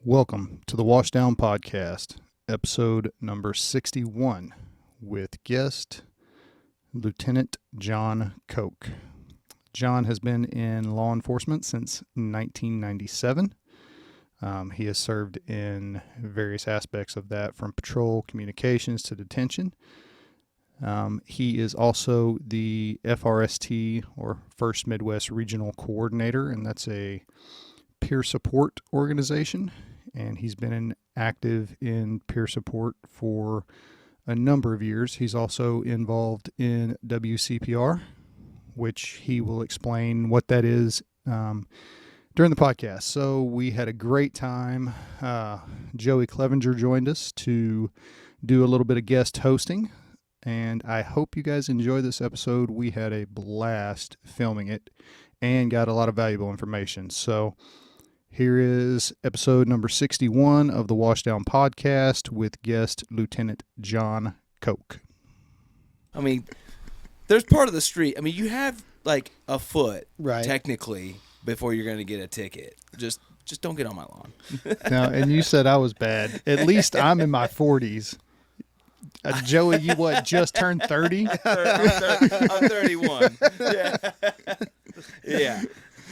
Welcome to the Washdown podcast, episode number 61, with guest Lt Jon Koch. John has been in law enforcement since 1997. He has served in various aspects of that, from patrol, communications to detention. He is also the FRST, or FRST Midwest Regional Coordinator, and that's a peer support organization. And he's been active in peer support for a number of years. He's also involved in WCPR, which he will explain what that is during the podcast. So we had a great time. Joey Clevenger joined us to do a little bit of guest hosting, and I hope you guys enjoy this episode. We had a blast filming it and got a lot of valuable information. So here is episode number 61 of the Washdown podcast with guest Lt Jon Koch. I mean, there's part of the street. I mean, you have like a foot, right, technically, before you're going to get a ticket. Just don't get on my lawn. Now, and you said I was bad. At least I'm in my 40s. Joey, you just turned 30? I'm 31. Yeah.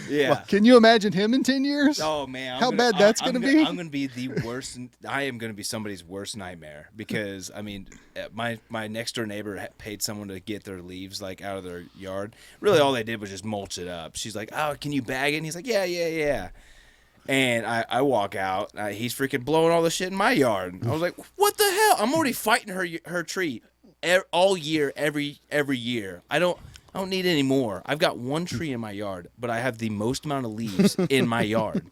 Yeah. Well, can you imagine him in 10 years? Oh, man. How bad that's going to be? I'm going to be the worst. I am going to be somebody's worst nightmare because, I mean, my next door neighbor paid someone to get their leaves like out of their yard. Really, all they did was just mulch it up. She's like, "Oh, can you bag it?" And he's like, Yeah. And I walk out. He's freaking blowing all the shit in my yard. I was like, "What the hell? I'm already fighting her tree all year, every year. I don't need any more. I've got one tree in my yard, but I have the most amount of leaves in my yard."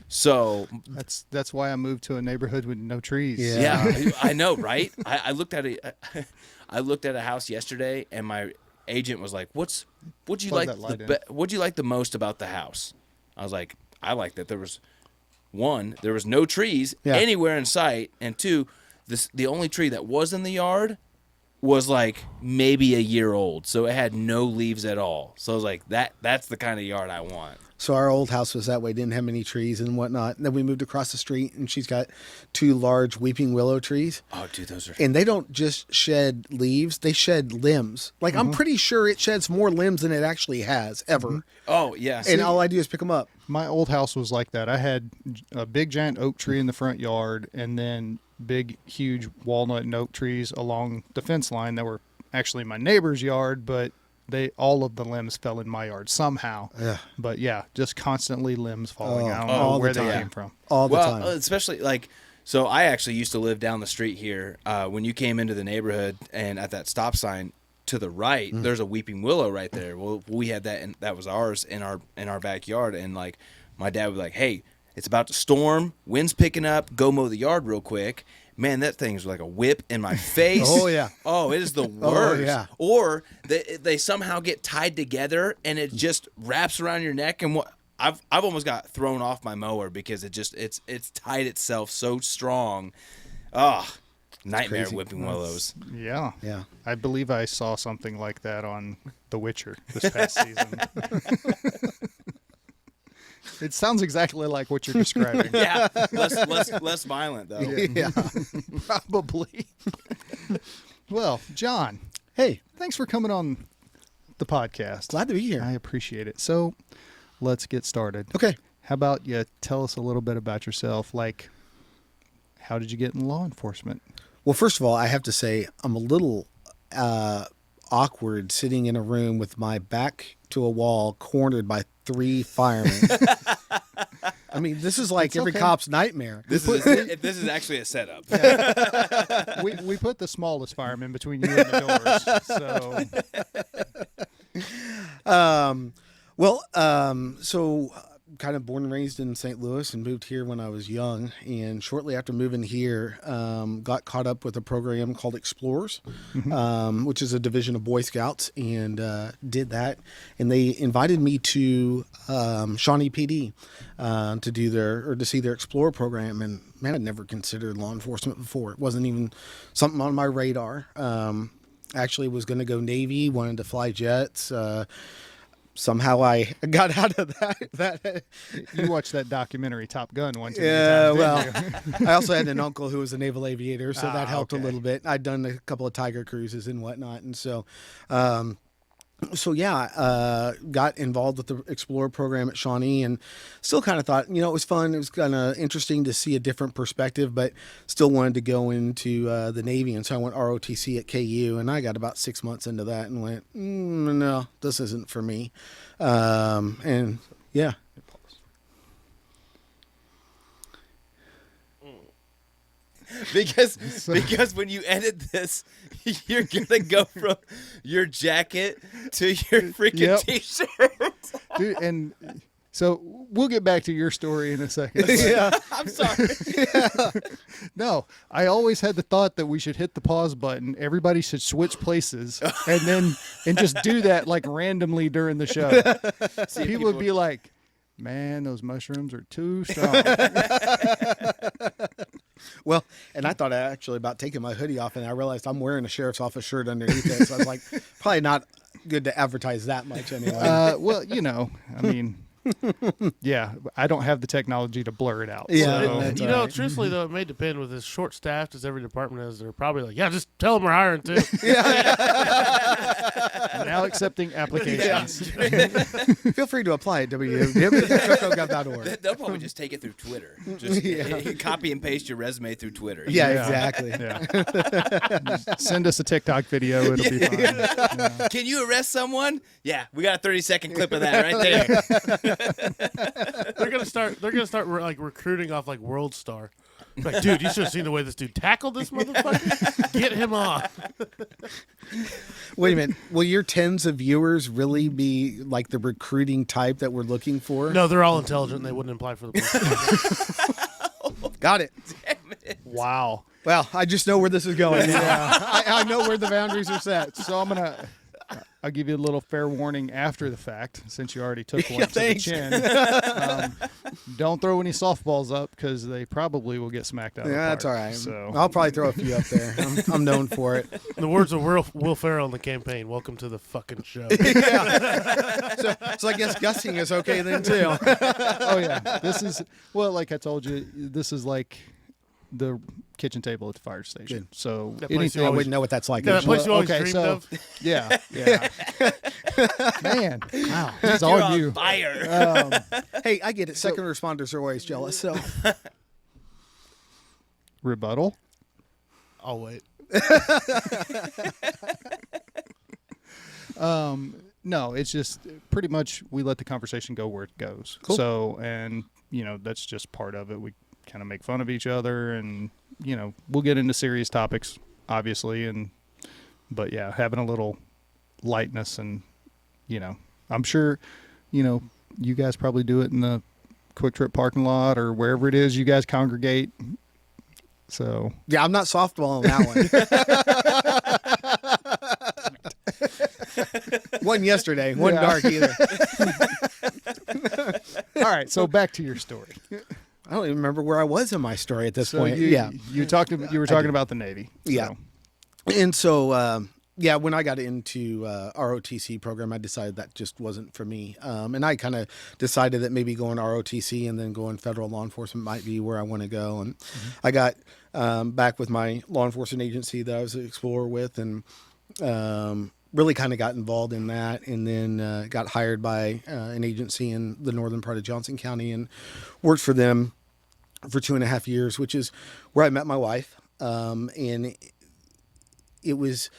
So that's why I moved to a neighborhood with no trees. Yeah, I know, right? I looked at a house yesterday, and my agent was like, "What'd you like the most about the house?" I was like, "I like that there was no trees anywhere in sight, and two, the only tree that was in the yard was like maybe a year old, so it had no leaves at all." So I was like, that's the kind of yard I want. So our old house was that way, didn't have any trees and whatnot. And then we moved across the street, and she's got two large weeping willow trees. Oh, dude, those are... And they don't just shed leaves, they shed limbs. Like, I'm pretty sure it sheds more limbs than it actually has, ever. Oh, yeah. And all I do is pick them up. My old house was like that. I had a big giant oak tree in the front yard, and then big, huge walnut and oak trees along the fence line that were actually my neighbor's yard, but all of the limbs fell in my yard somehow. Yeah. But yeah, just constantly limbs falling. I don't know where they came from. All the time. Especially like, so I actually used to live down the street here. When you came into the neighborhood and at that stop sign to the right, there's a weeping willow right there. Well, we had that, and that was ours in our backyard. And like, my dad would be like, "Hey, it's about to storm. Wind's picking up. Go mow the yard real quick." Man, that thing's like a whip in my face. Oh, yeah. Oh, it is the worst. Oh, yeah. Or they somehow get tied together and it just wraps around your neck. And I've almost got thrown off my mower because it's tied itself so strong. Oh, nightmare whipping willows. Yeah. Yeah. I believe I saw something like that on The Witcher this past season. It sounds exactly like what you're describing. Yeah, less violent though. Yeah. Probably. Well, John, Hey, thanks for coming on the podcast. glad to be here. I appreciate it. So, let's get started. Okay. How about you tell us a little bit about yourself? Like, how did you get in law enforcement? Well, first of all, I have to say I'm a little awkward sitting in a room with my back to a wall, cornered by 3 firemen. I mean, this is like every cop's nightmare. This is actually a setup. Yeah. We put the smallest fireman between you and the doors. So kind of born and raised in St. Louis and moved here when I was young. And shortly after moving here, got caught up with a program called Explorers, which is a division of Boy Scouts, and did that. And they invited me to Shawnee PD to see their Explorer program. And man, I'd never considered law enforcement before. It wasn't even something on my radar. Actually was going to go Navy, wanted to fly jets. somehow I got out of that. You watched that documentary Top Gun one too Yeah, many well, times, didn't you? I also had an uncle who was a naval aviator, so that helped a okay. little bit. I'd done a couple of Tiger cruises and whatnot, and so got involved with the Explorer program at Shawnee, and still kind of thought, it was fun. It was kind of interesting to see a different perspective, but still wanted to go into the Navy. And so I went ROTC at KU, and I got about 6 months into that and went, no, this isn't for me. And yeah. Because when you edit this, you're gonna go from your jacket to your freaking t-shirt. Dude, and so we'll get back to your story in a second. Yeah. I'm sorry. No, I always had the thought that we should hit the pause button. Everybody should switch places and just do that like randomly during the show. People would be like, man, those mushrooms are too strong. Well, and I thought actually about taking my hoodie off, and I realized I'm wearing a sheriff's office shirt underneath it. So I was like, probably not good to advertise that much anyway. Well, I mean, yeah, I don't have the technology to blur it out. Yeah, so. that's You all know, right. truthfully though, it may depend with as short staffed as every department is. They're probably like, yeah, just tell them we're hiring too. Now accepting applications. Feel free to apply at www.truckout.org. They'll probably just take it through Twitter. Just copy and paste your resume through Twitter. Yeah, Yeah. exactly. Yeah. Send us a TikTok video. It'll be fine. Yeah. Can you arrest someone? Yeah, we got a 30-second clip of that right there. They're gonna start like recruiting off like World Star. Like, dude, you should have seen the way this dude tackled this motherfucker. Get him off. Wait a minute. Will your tens of viewers really be like the recruiting type that we're looking for? No, they're all intelligent. And they wouldn't apply for the police. Got it. Wow. Well, I just know where this is going. I know where the boundaries are set. So I'll give you a little fair warning after the fact, since you already took one to the thanks. chin. Don't throw any softballs up because they probably will get smacked out. Yeah, of the that's all park. right. So I'll probably throw a few up there. I'm known for it. In the words of Will Ferrell in the campaign, welcome to the fucking show. So I guess gussing is okay then too. oh yeah, this is like I told you, this is like the kitchen table at the fire station. Good. So That place I wouldn't know what that's like. Yeah, that place you always Okay, dreamed so- of. yeah. Man, wow, it's You're all on you. fire. Hey, I get it. Second responders are always jealous. So Rebuttal. I'll wait. No, it's just pretty much we let the conversation go where it goes. Cool. So, and that's just part of it. We kind of make fun of each other, and we'll get into serious topics, obviously, but yeah, having a little lightness, and I'm sure, you guys probably do it in the Quick Trip parking lot or wherever it is you guys congregate. So yeah, I'm not softballing that one. One yesterday, one Yeah. dark either. all right, so back to your story. I don't even remember where I was in my story at this So point. you were talking do. about the Navy. Yeah. So. And so, when I got into ROTC program, I decided that just wasn't for me. And I kind of decided that maybe going ROTC and then going federal law enforcement might be where I want to go. And I got back with my law enforcement agency that I was an explorer with, and really kind of got involved in that, and then got hired by an agency in the northern part of Johnson County and worked for them for 2.5 years, which is where I met my wife. And it was,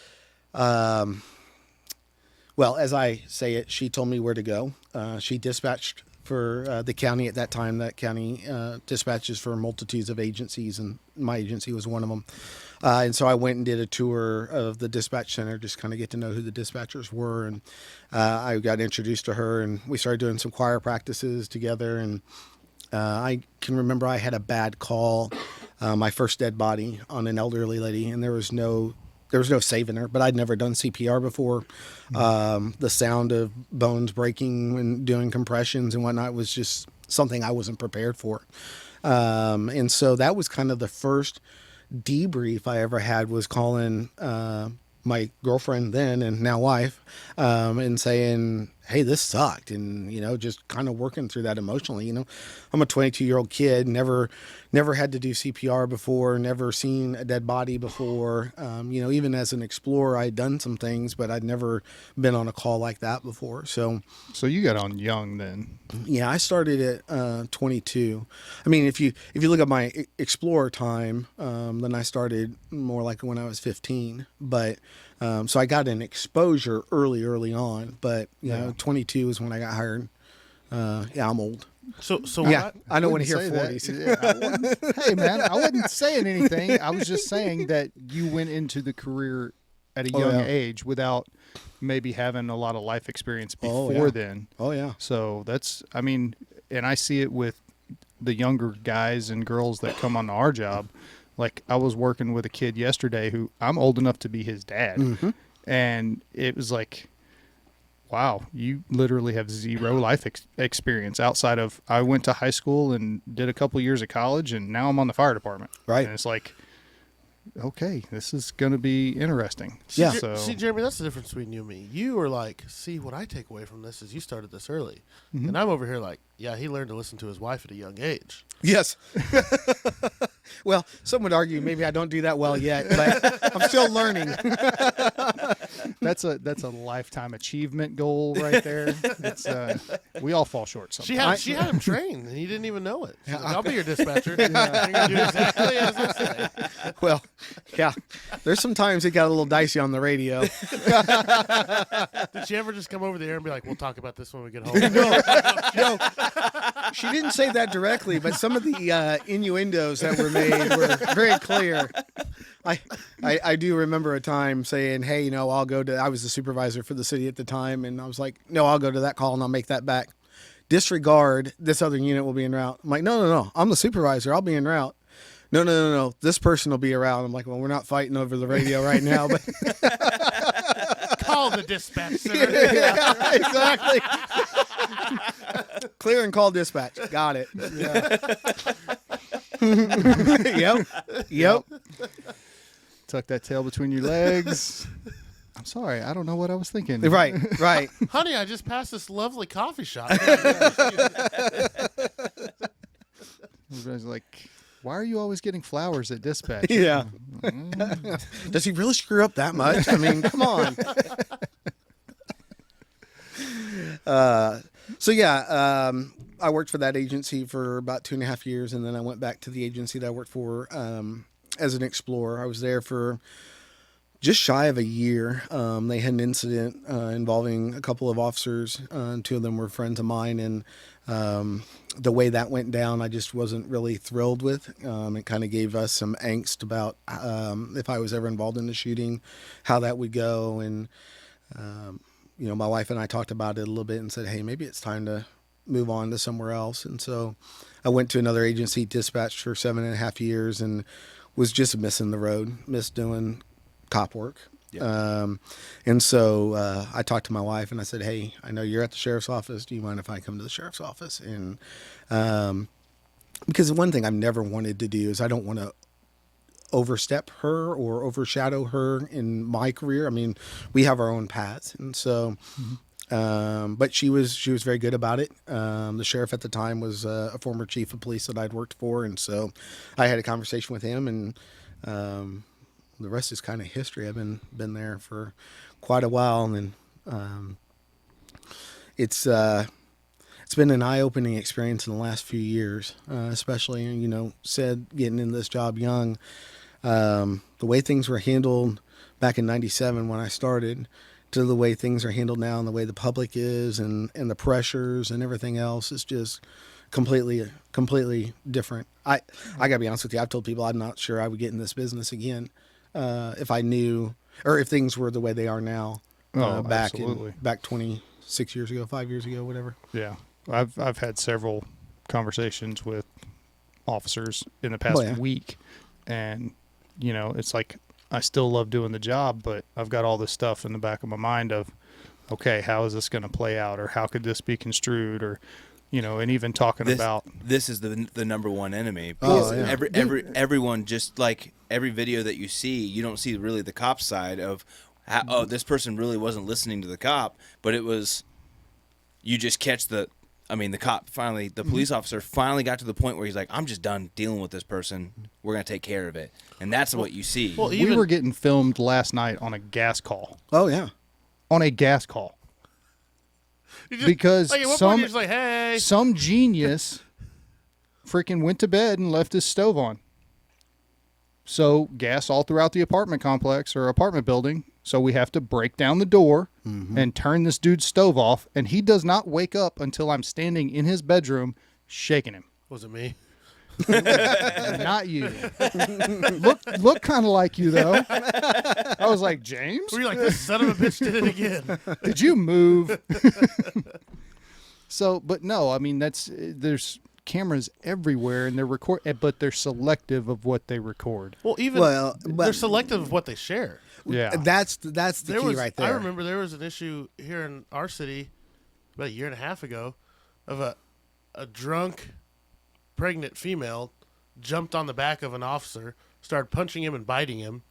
well, as I say it, she told me where to go. She dispatched for the county at that time. That county dispatches for multitudes of agencies, and my agency was one of them. And so I went and did a tour of the dispatch center, just kind of get to know who the dispatchers were. And I got introduced to her, and we started doing some choir practices together. And I can remember I had a bad call, my first dead body on an elderly lady, and there was no saving her, but I'd never done CPR before. The sound of bones breaking and doing compressions and whatnot was just something I wasn't prepared for. And so that was kind of the first debrief I ever had, was calling my girlfriend then and now wife, and saying, hey, this sucked. And, just kind of working through that emotionally. I'm a 22-year-old kid, never had to do CPR before, never seen a dead body before. Even as an explorer, I'd done some things, but I'd never been on a call like that before. So you got on young then. Yeah, I started at 22. I mean, if you look at my explorer time, then I started more like when I was 15. But so I got an exposure early on. But 22 is when I got hired. I'm old. So yeah, I don't want to hear Wouldn't 40s. Yeah, hey man, I wasn't saying anything. I was just saying that you went into the career at a young age without maybe having a lot of life experience before then. Oh yeah. So that's, and I see it with the younger guys and girls that come on our job. Like I was working with a kid yesterday who I'm old enough to be his dad. Mm-hmm. And it was like, wow, you literally have zero life experience outside of, I went to high school and did a couple years of college and now I'm on the fire department. Right. And it's like, okay, this is going to be interesting. Yeah. See, Jeremy, that's the difference between you and me. You are like, see, what I take away from this is you started this early. Mm-hmm. And I'm over here like, yeah, he learned to listen to his wife at a young age. Yes. Well, some would argue maybe I don't do that well yet, but I'm still learning. That's a lifetime achievement goal right there. It's we all fall short sometimes. She had him trained, and he didn't even know it. She's like, I'll be your dispatcher. You're going to do exactly as I say. Well, yeah. There's some times it got a little dicey on the radio. Did she ever just come over the air and be like, we'll talk about this when we get home? No. She didn't say that directly, but some of the innuendos that were made were very clear. I do remember a time saying, hey, I'll go to, I was the supervisor for the city at the time, and I was like, no, I'll go to that call and I'll make that back. Disregard, this other unit will be en route. I'm like, no, I'm the supervisor. I'll be en route. No. This person will be around. I'm like, well, we're not fighting over the radio right now, but call the dispatch center. Yeah, exactly. Clear and call dispatch. Got it. Yeah. Yep. Tuck that tail between your legs. I'm sorry, I don't know what I was thinking. Right. Honey, I just passed this lovely coffee shop. Everybody's like, why are you always getting flowers at dispatch? Yeah. Does he really screw up that much? I mean, come on. I worked for that agency for about 2.5 years, and then I went back to the agency that I worked for as an explorer. I was there for just shy of a year. They had an incident involving a couple of officers. 2 of them were friends of mine, and the way that went down, I just wasn't really thrilled with. It kind of gave us some angst about if I was ever involved in the shooting, how that would go. And, my wife and I talked about it a little bit and said, hey, maybe it's time to move on to somewhere else. And so I went to another agency, dispatched for 7.5 years, and was just missing the road, missed doing cop work. Yeah. And so I talked to my wife and I said, hey, I know you're at the sheriff's office. Do you mind if I come to the sheriff's office? And because one thing I've never wanted to do is I don't want to overstep her or overshadow her in my career. I mean, we have our own paths. And so, but she was very good about it. The sheriff at the time was a former chief of police that I'd worked for. And so I had a conversation with him, and the rest is kind of history. I've been there for quite a while, and it's been an eye-opening experience in the last few years, especially getting in this job young. The way things were handled back in '97 when I started, to the way things are handled now, and the way the public is, and the pressures and everything else is just completely different. I gotta be honest with you. I've told people I'm not sure I would get in this business again if I knew, or if things were the way they are now. Back 26 years ago, 5 years ago, whatever. Yeah, I've had several conversations with officers in the past week, and it's like I still love doing the job, but I've got all this stuff in the back of my mind of, okay, how is this going to play out, or how could this be construed, or and even talking about this is the number one enemy. Oh, yeah. Everyone, just like every video that you see, you don't see really the cop side of how, this person really wasn't listening to the cop, but it was you just catch the cop finally, the police officer finally got to the point where he's like, I'm just done dealing with this person. We're going to take care of it. And that's what you see. Well, We were getting filmed last night on a gas call. Oh, yeah. On a gas call. Because at one point you're just like, hey. Some genius freaking went to bed and left his stove on. So gas all throughout the apartment complex or apartment building. So we have to break down the door and turn this dude's stove off. And he does not wake up until I'm standing in his bedroom shaking him. Was it me? Not you. Look kind of like you, though. I was like, James? Were you like, this son of a bitch did it again? Did you move? So, but no, I mean, there's cameras everywhere, and but they're selective of what they record. Well, they're selective of what they share. Yeah, That's the key right there. I remember there was an issue here in our city about a year and a half ago of a drunk, pregnant female jumped on the back of an officer, started punching him and biting him.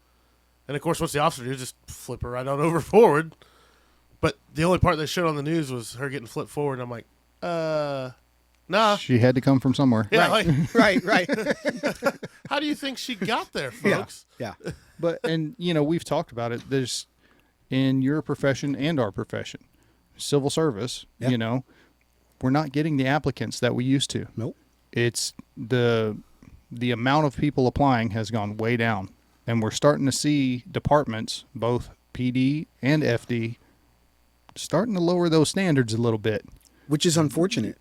And, of course, what's the officer do? Just flip her right on over forward. But the only part they showed on the news was her getting flipped forward. And I'm like, nah. She had to come from somewhere. Yeah, Right. How do you think she got there, folks? Yeah. But, and, we've talked about it. There's, in your profession and our profession, civil service, we're not getting the applicants that we used to. Nope. It's the amount of people applying has gone way down. And we're starting to see departments, both PD and FD, starting to lower those standards a little bit. Which is unfortunate.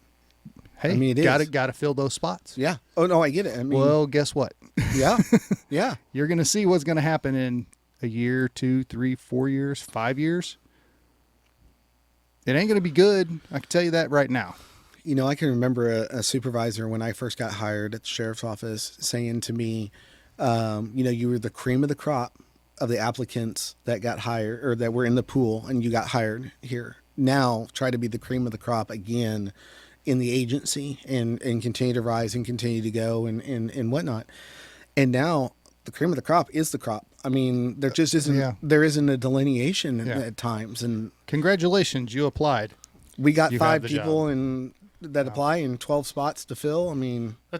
Hey, I mean, it is. Got to fill those spots. Yeah. Oh, no, I get it. I mean, Well, guess what? yeah. Yeah. You're going to see what's going to happen in a year, 2, 3, 4 years, 5 years. It ain't going to be good. I can tell you that right now. I can remember a supervisor when I first got hired at the sheriff's office saying to me, you were the cream of the crop of the applicants that got hired or that were in the pool and you got hired here. Now try to be the cream of the crop again in the agency and continue to rise and continue to go and whatnot. And now the cream of the crop is the crop. I mean, there just isn't, there isn't a delineation at times. And congratulations, you applied. We got You 5 have the people that apply and 12 spots to fill. I mean, we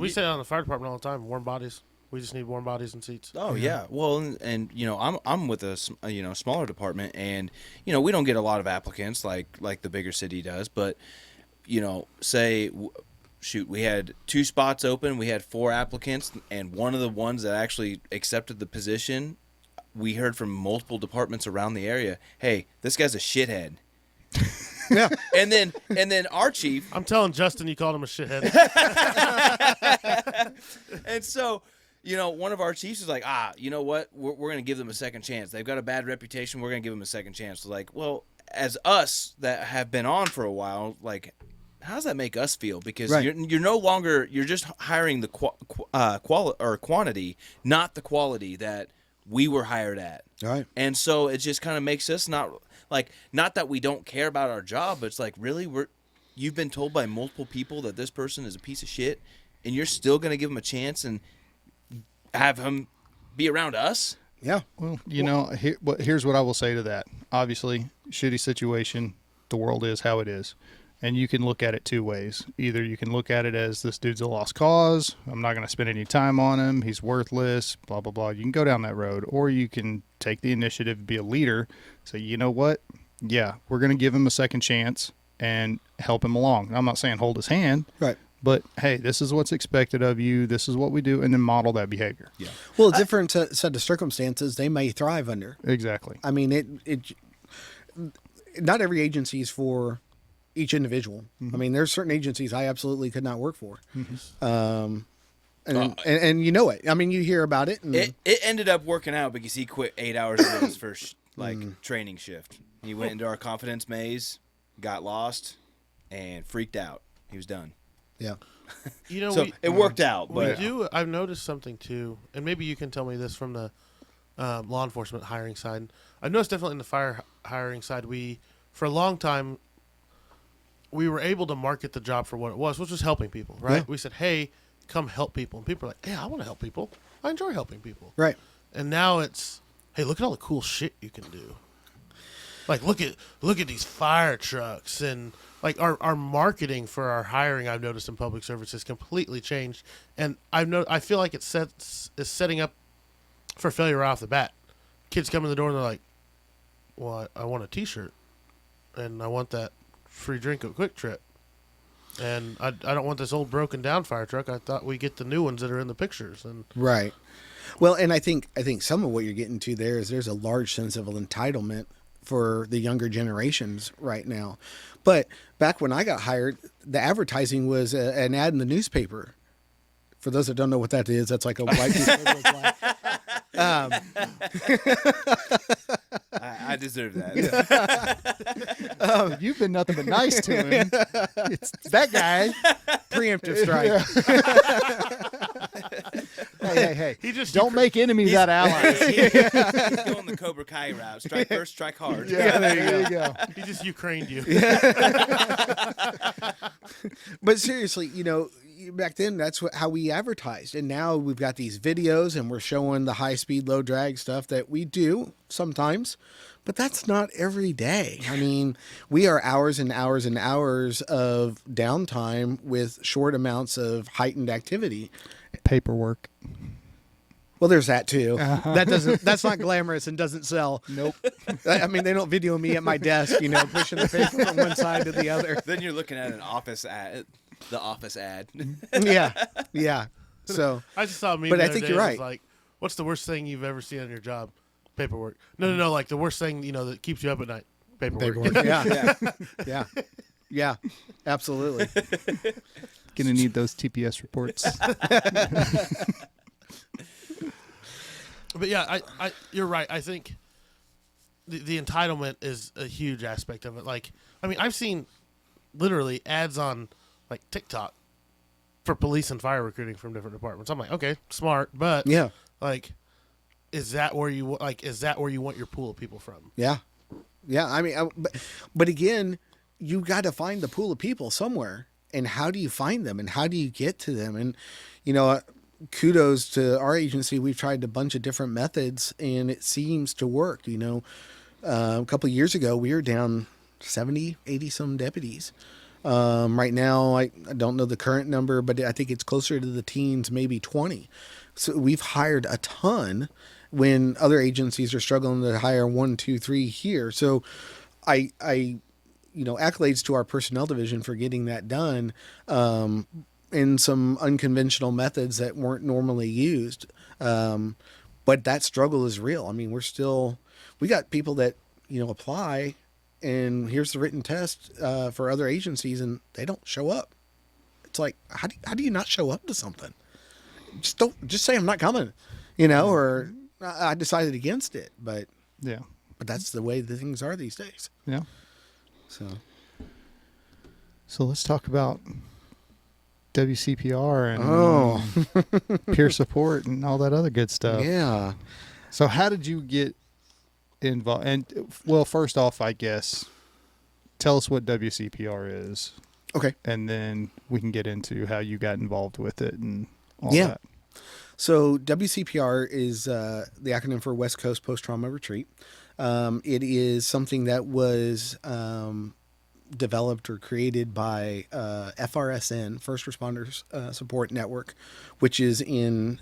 say that on the fire department all the time, warm bodies. We just need warm bodies and seats. Oh yeah. Well, and I'm with a smaller department, and we don't get a lot of applicants like the bigger city does. But say, shoot, we had 2 spots open, we had 4 applicants, and one of the ones that actually accepted the position, we heard from multiple departments around the area, hey, this guy's a shithead. yeah. And then our chief, I'm telling Justin you called him a shithead. and so. One of our chiefs is like, you know what? We're going to give them a second chance. They've got a bad reputation. We're going to give them a second chance. So like, well, as us that have been on for a while, like, how does that make us feel? Because you're no longer, you're just hiring the quantity, not the quality that we were hired at. All right. And so it just kind of makes us not that we don't care about our job, but it's like, really, you've been told by multiple people that this person is a piece of shit, and you're still going to give them a chance and have him be around us? Yeah. Well, here's what I will say to that. Obviously, shitty situation. The world is how it is. And you can look at it 2 ways. Either you can look at it as this dude's a lost cause. I'm not going to spend any time on him. He's worthless, blah, blah, blah. You can go down that road. Or you can take the initiative, be a leader, say, you know what? Yeah, we're going to give him a second chance and help him along. I'm not saying hold his hand. Right. But, hey, this is what's expected of you. This is what we do. And then model that behavior. Yeah. Well, a different set of circumstances they may thrive under. Exactly. I mean, not every agency is for each individual. I mean, there's certain agencies I absolutely could not work for. And you know it. I mean, you hear about it. And it ended up working out because he quit 8 hours into his first training shift. He went into our confidence maze, got lost, and freaked out. He was done. Yeah. So it worked out. But I've noticed something too, and maybe you can tell me this from the law enforcement hiring side. I've noticed definitely in the fire hiring side, for a long time, we were able to market the job for what it was, which was helping people, right? Yeah. We said, hey, come help people. And people are like, yeah, I want to help people. I enjoy helping people. Right. And now it's, hey, look at all the cool shit you can do. Like, look at these fire trucks and like our marketing for our hiring, I've noticed in public service has completely changed, and I feel like is setting up for failure right off the bat. Kids come in the door and they're like, "Well, I want a T-shirt, and I want that free drink at Quick Trip, and I don't want this old broken down fire truck. I thought we get the new ones that are in the pictures." And right. Well, and I think some of what you're getting to there is there's a large sense of entitlement for the younger generations right now. But back when I got hired, the advertising was an ad in the newspaper. For those that don't know what that is, that's like a white newspaper. I deserve that. You've been nothing but nice to him. It's that guy. Preemptive strike. Hey. he just Don't make enemies out of allies. He's going the Cobra Kai route. Strike first, strike hard. Yeah, there you go. he just Ukrained you. But seriously, back then that's how we advertised, and now we've got these videos and we're showing the high speed, low drag stuff that we do sometimes, but that's not every day. I mean, we are hours and hours and hours of downtime with short amounts of heightened activity. Paperwork. Well, there's that too. That's not glamorous and doesn't sell. Nope. I mean, they don't video me at my desk, pushing the paper from one side to the other. Then you're looking at an office ad, the office ad. Yeah. So I just saw a meme. But the I other think day, you're it was right. like, what's the worst thing you've ever seen on your job? Paperwork. No. Like the worst thing that keeps you up at night. Paperwork. Yeah, absolutely. Gonna need those TPS reports. But yeah, I you're right. I think the entitlement is a huge aspect of it. Like, I mean, I've seen literally ads on like TikTok for police and fire recruiting from different departments. I'm like, okay, smart, but Yeah. like, is that where you want your pool of people from? Yeah. I mean, but again, you got to find the pool of people somewhere, and how do you find them, and how do you get to them? And kudos to our agency. We've tried a bunch of different methods, and it seems to work. A couple of years ago, we were down 70, 80 some deputies. Right now, I don't know the current number, but I think it's closer to the teens, maybe 20. So we've hired a ton when other agencies are struggling to hire 1, 2, 3 here. So I accolades to our personnel division for getting that done. In some unconventional methods that weren't normally used. But that struggle is real. I mean, we got people that, apply, and here's the written test for other agencies, and they don't show up. It's like, how do you not show up to something? Just say I'm not coming, or I decided against it. But Yeah. But that's the way the things are these days. Yeah. So let's talk about WCPR and peer support and all that other good stuff. Yeah. So how did you get involved? And well, first off, I guess, tell us what WCPR is. Okay. And then we can get into how you got involved with it and all Yeah. that. So WCPR is the acronym for West Coast Post-Trauma Retreat. It is something that was developed or created by FRSN, First Responders Support Network, which is in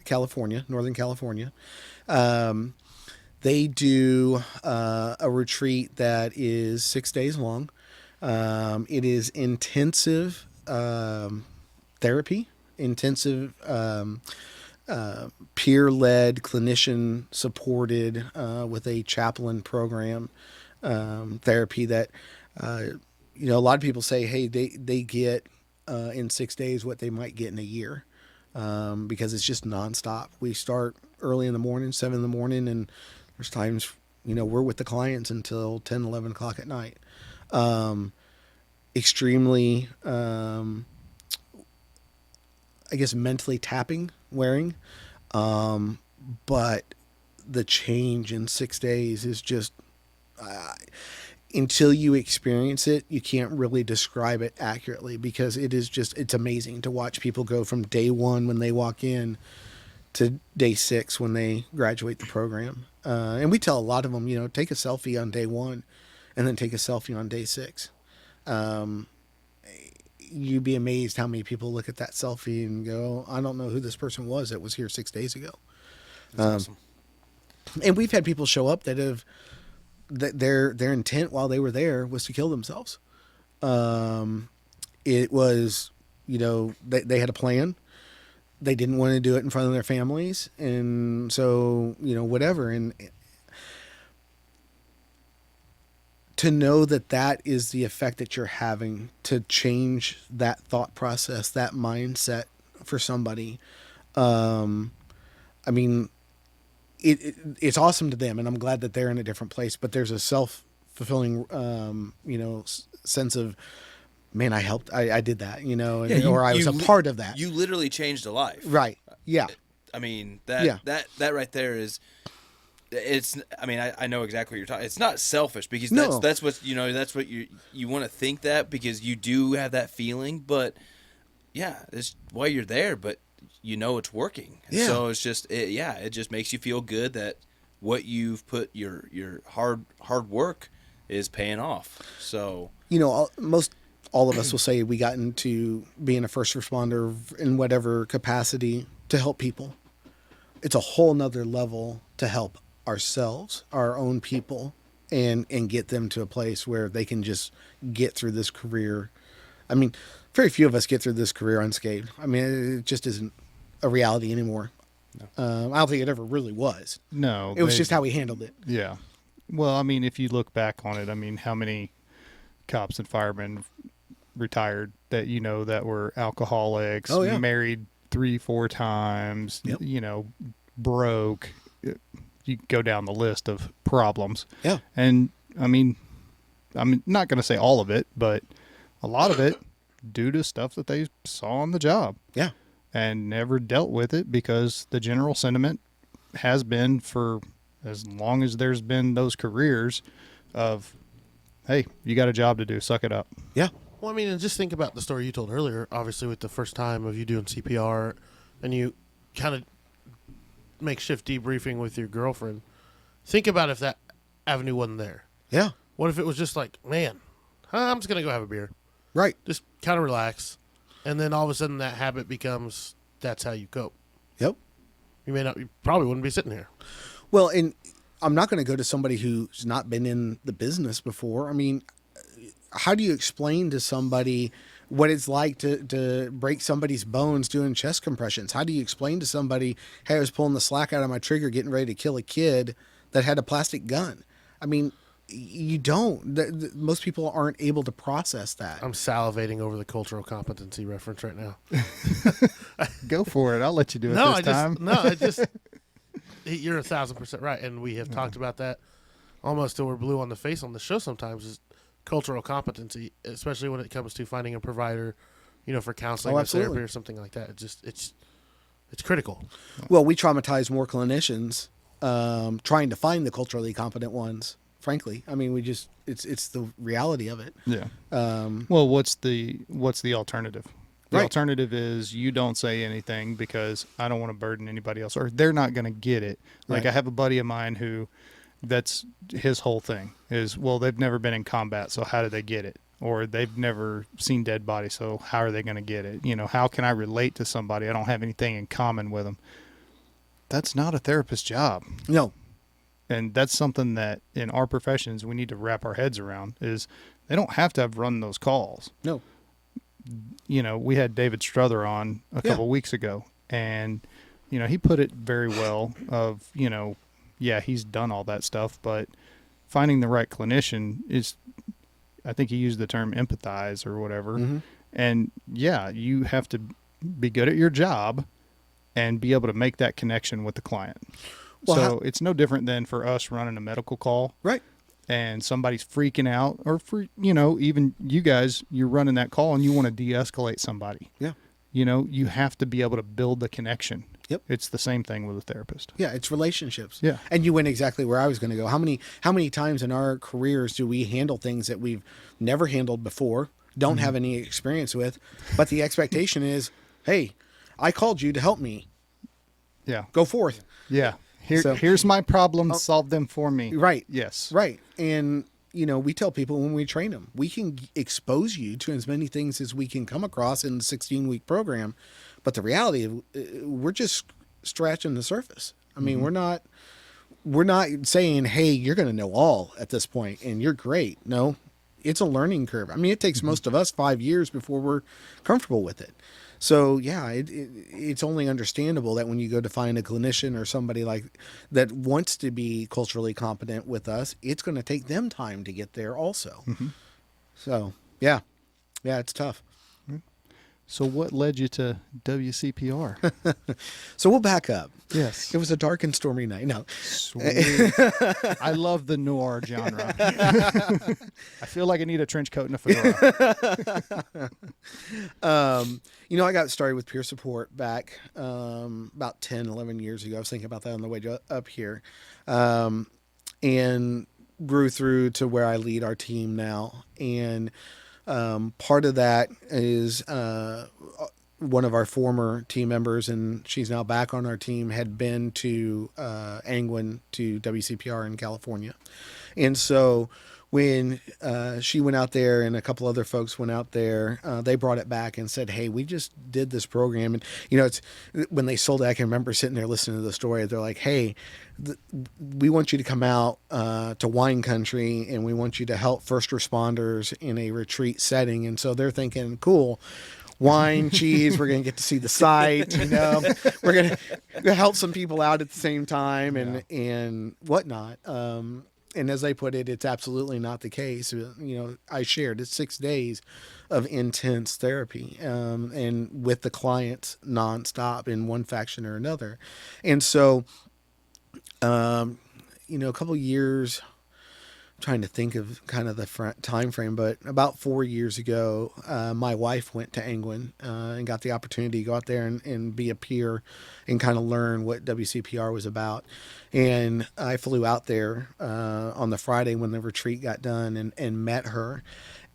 California, Northern California. They do a retreat that is 6 days long. It is intensive therapy, intensive peer-led, clinician-supported with a chaplain program therapy that, a lot of people say, hey, they get in 6 days what they might get in a year because it's just nonstop. We start early in the morning, 7 in the morning, and there's times, we're with the clients until 10, 11 o'clock at night. Extremely, I guess, mentally wearing. But the change in 6 days is just, until you experience it, you can't really describe it accurately, because it's amazing to watch people go from day 1 when they walk in to day 6 when they graduate the program. And we tell a lot of them, take a selfie on day 1 and then take a selfie on day 6. You'd be amazed how many people look at that selfie and go, I don't know who this person was that was here 6 days ago. That's awesome. And we've had people show up that their intent while they were there was to kill themselves. It was, they had a plan. They didn't want to do it in front of their families. And so, whatever. And to know that is the effect that you're having to change that thought process, that mindset for somebody. It's awesome to them, and I'm glad that they're in a different place, but there's a self-fulfilling, sense of, man, I helped, I did that, or I was a part of that. You literally changed a life. Right. Yeah. I mean, that right there is, I know exactly what you're talking. It's not selfish because that's what that's what you want to think that because you do have that feeling, but yeah, it's why you're there, but it's working. Yeah. So it's just it just makes you feel good that what you've put your hard work is paying off. So most all of us will say we got into being a first responder in whatever capacity to help people. It's a whole nother level to help ourselves, our own people, and get them to a place where they can just get through this career. I mean, very few of us get through this career unscathed. I mean, it just isn't a reality anymore. No. I don't think it ever really was. No. It was just how we handled it. Yeah. Well, I mean, if you look back on it, how many cops and firemen retired that, that were alcoholics, married 3-4 times, broke. You go down the list of problems. Yeah. And I'm not going to say all of it, but a lot of it due to stuff that they saw on the job. Yeah. And never dealt with it because the general sentiment has been for as long as there's been those careers of, hey, you got a job to do, suck it up. Yeah. Well, and just think about the story you told earlier, obviously with the first time of you doing CPR and you kind of makeshift debriefing with your girlfriend. Think about if that avenue wasn't there. Yeah. What if it was just like, man, I'm just going to go have a beer. Right. Just kind of relax. And then all of a sudden that habit becomes, that's how you cope. Yep. You probably wouldn't be sitting here. Well, and I'm not going to go to somebody who's not been in the business before. How do you explain to somebody what it's like to break somebody's bones doing chest compressions? How do you explain to somebody, hey, I was pulling the slack out of my trigger getting ready to kill a kid that had a plastic gun? You don't. Most people aren't able to process that. I'm salivating over the cultural competency reference right now. Go for it. I'll let you do it this time. You're 1,000% right. And we have talked about that almost till we're blue on the face on the show sometimes is cultural competency, especially when it comes to finding a provider, for counseling or therapy or something like that. It's critical. Well, we traumatize more clinicians trying to find the culturally competent ones. Frankly, it's the reality of it. Yeah. Well, what's the alternative? The alternative is you don't say anything because I don't want to burden anybody else, or they're not going to get it. Like I have a buddy of mine who, that's his whole thing is, well, they've never been in combat, so how do they get it? Or they've never seen dead bodies, so how are they going to get it? How can I relate to somebody? I don't have anything in common with them. That's not a therapist's job. No. And that's something that in our professions we need to wrap our heads around is they don't have to have run those calls. No. We had David Struther on a couple weeks ago, and, he put it very well of, he's done all that stuff, but finding the right clinician is, I think he used the term empathize or whatever. Mm-hmm. And you have to be good at your job and be able to make that connection with the client. Well, it's no different than for us running a medical call. Right. And somebody's freaking out, or for, even you guys, you're running that call and you want to de-escalate somebody. Yeah. You have to be able to build the connection. Yep. It's the same thing with a therapist. Yeah, it's relationships. Yeah. And you went exactly where I was going to go. How many times in our careers do we handle things that we've never handled before, don't have any experience with, but the expectation is, hey, I called you to help me. Yeah. Go forth. Yeah. Here's my problems. Solve them for me. Right. Yes. Right. And we tell people when we train them, we can expose you to as many things as we can come across in the 16-week program. But the reality, we're just scratching the surface. I mean, we're not saying, hey, you're going to know all at this point and you're great. No, it's a learning curve. I mean, it takes most of us 5 years before we're comfortable with it. So yeah, it's only understandable that when you go to find a clinician or somebody like that wants to be culturally competent with us, it's going to take them time to get there also. So yeah, it's tough. So what led you to WCPR? So we'll back up. Yes. It was a dark and stormy night. No. Sweet. I love the noir genre. I feel like I need a trench coat and a fedora. I got started with peer support back about 10, 11 years ago. I was thinking about that on the way up here. And grew through to where I lead our team now. And part of that is one of our former team members, and she's now back on our team, had been to Angwin to WCPR in California. And so when she went out there and a couple other folks went out there, they brought it back and said, hey, we just did this program. And, it's when they sold it, I can remember sitting there listening to the story. They're like, hey, we want you to come out to wine country and we want you to help first responders in a retreat setting. And so they're thinking, cool. Wine, cheese, we're going to get to see the site, we're going to help some people out at the same time and whatnot. And as they put it, it's absolutely not the case. I shared it's 6 days of intense therapy, and with the clients nonstop in one faction or another. And so, a couple of years, trying to think of kind of the time frame, but about 4 years ago, my wife went to Angwin and got the opportunity to go out there and be a peer and kind of learn what WCPR was about. And I flew out there on the Friday when the retreat got done and met her.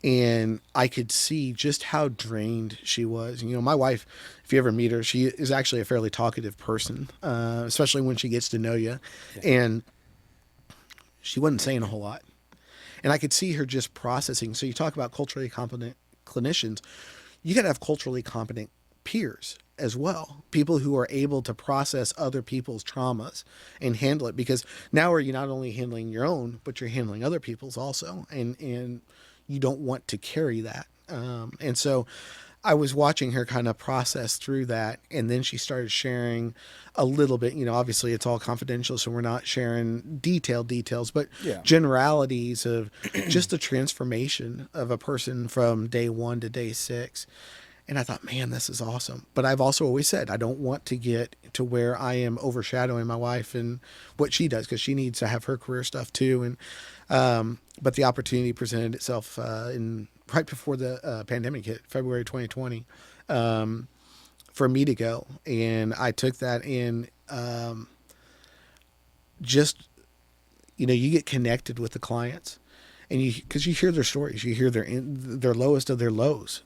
And I could see just how drained she was. My wife, if you ever meet her, she is actually a fairly talkative person, especially when she gets to know you. Yeah. And she wasn't saying a whole lot. And I could see her just processing. So you talk about culturally competent clinicians, you got to have culturally competent peers as well. People who are able to process other people's traumas and handle it. Because now are you not only handling your own, but you're handling other people's also. And you don't want to carry that. And so I was watching her kind of process through that. And then she started sharing a little bit, obviously it's all confidential, so we're not sharing details, but generalities of just the transformation of a person from day 1 to day 6. And I thought, man, this is awesome. But I've also always said, I don't want to get to where I am overshadowing my wife and what she does, because she needs to have her career stuff too. And, but the opportunity presented itself, right before the pandemic hit, February 2020, for me to go. And I took that in, you get connected with the clients and because you hear their stories, you hear their lowest of their lows,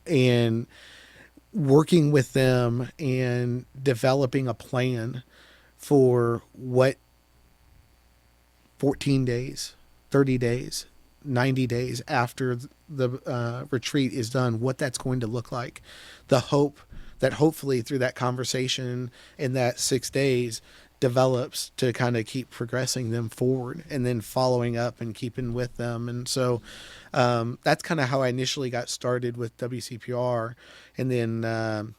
and working with them and developing a plan for what 14 days, 30 days, 90 days after the retreat is done, what that's going to look like. The hope that hopefully through that conversation in that 6 days develops to kind of keep progressing them forward and then following up and keeping with them. And so that's kind of how I initially got started with WCPR. And then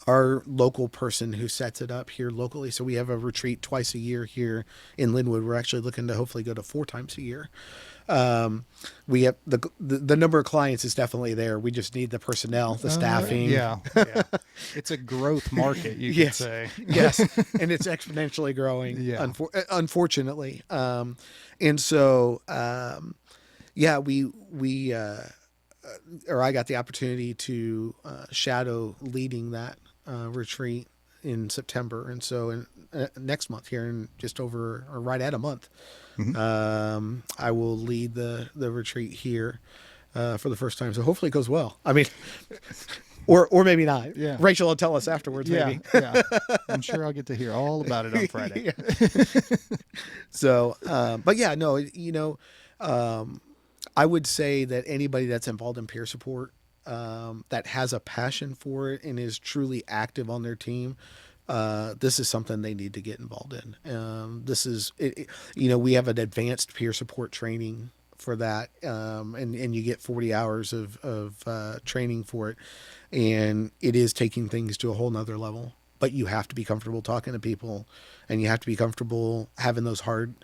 our local person who sets it up here locally. So we have a retreat twice a year here in Linwood. We're actually looking to hopefully go to 4 times a year. We have the number of clients is definitely there. We just need the personnel, the staffing. Yeah. It's a growth market, you could say. Yes. And it's exponentially growing. Yeah. Unfortunately. And so, I got the opportunity to shadow leading that retreat in September. And so next month here in just over or right at a month, I will lead the retreat here for the first time. So hopefully it goes well. I mean, Or maybe not. Yeah. Rachel will tell us afterwards. Yeah, Maybe. yeah. I'm sure I'll get to hear all about it on Friday. So, but yeah, no, I would say that anybody that's involved in peer support, that has a passion for it and is truly active on their team, this is something they need to get involved in. This is, we have an advanced peer support training for that, and you get 40 hours of training for it, and it is taking things to a whole nother level. But you have to be comfortable talking to people, and you have to be comfortable having those hard,